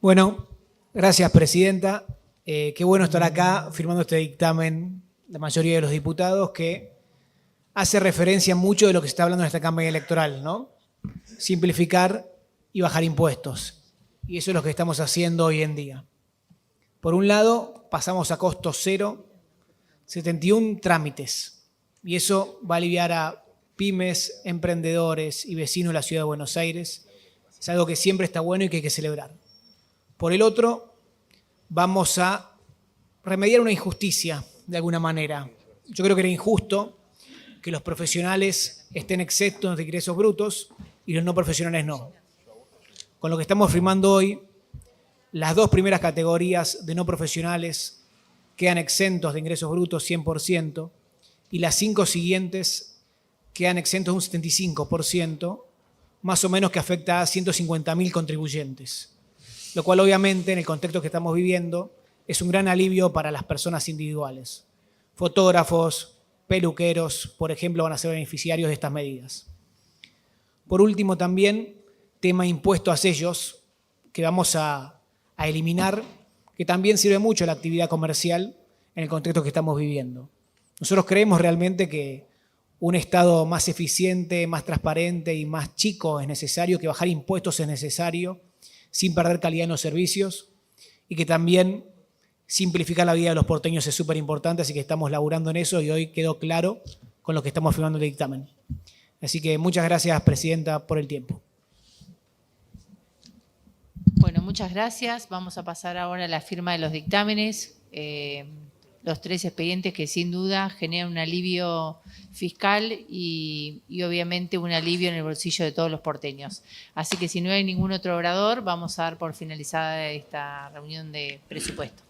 Bueno, gracias, presidenta. Qué bueno estar acá firmando este dictamen, la mayoría de los diputados, que hace referencia a mucho de lo que se está hablando en esta campaña electoral, ¿no? Simplificar y bajar impuestos. Y eso es lo que estamos haciendo hoy en día. Por un lado, pasamos a costo cero 71 trámites. Y eso va a aliviar a pymes, emprendedores y vecinos de la Ciudad de Buenos Aires. Es algo que siempre está bueno y que hay que celebrar. Por el otro, vamos a remediar una injusticia, de alguna manera. Yo creo que era injusto que los profesionales estén exentos de ingresos brutos y los no profesionales no. Con lo que estamos firmando hoy, las dos primeras categorías de no profesionales quedan exentos de ingresos brutos 100% y las 5 siguientes quedan exentos de un 75%, más o menos que afecta a 150.000 contribuyentes. Lo cual obviamente en el contexto que estamos viviendo es un gran alivio para las personas individuales. Fotógrafos, peluqueros, por ejemplo, van a ser beneficiarios de estas medidas. Por último también, tema impuesto a sellos, que vamos a eliminar, que también sirve mucho a la actividad comercial en el contexto que estamos viviendo. Nosotros creemos realmente que un Estado más eficiente, más transparente y más chico es necesario, que bajar impuestos es necesario, sin perder calidad en los servicios, y que también simplificar la vida de los porteños es súper importante, así que estamos laburando en eso y hoy quedó claro con lo que estamos firmando el dictamen. Así que muchas gracias, Presidenta, por el tiempo. Bueno, muchas gracias. Vamos a pasar ahora a la firma de los dictámenes. Los 3 expedientes que sin duda generan un alivio fiscal y obviamente un alivio en el bolsillo de todos los porteños. Así que si no hay ningún otro orador, vamos a dar por finalizada esta reunión de presupuesto.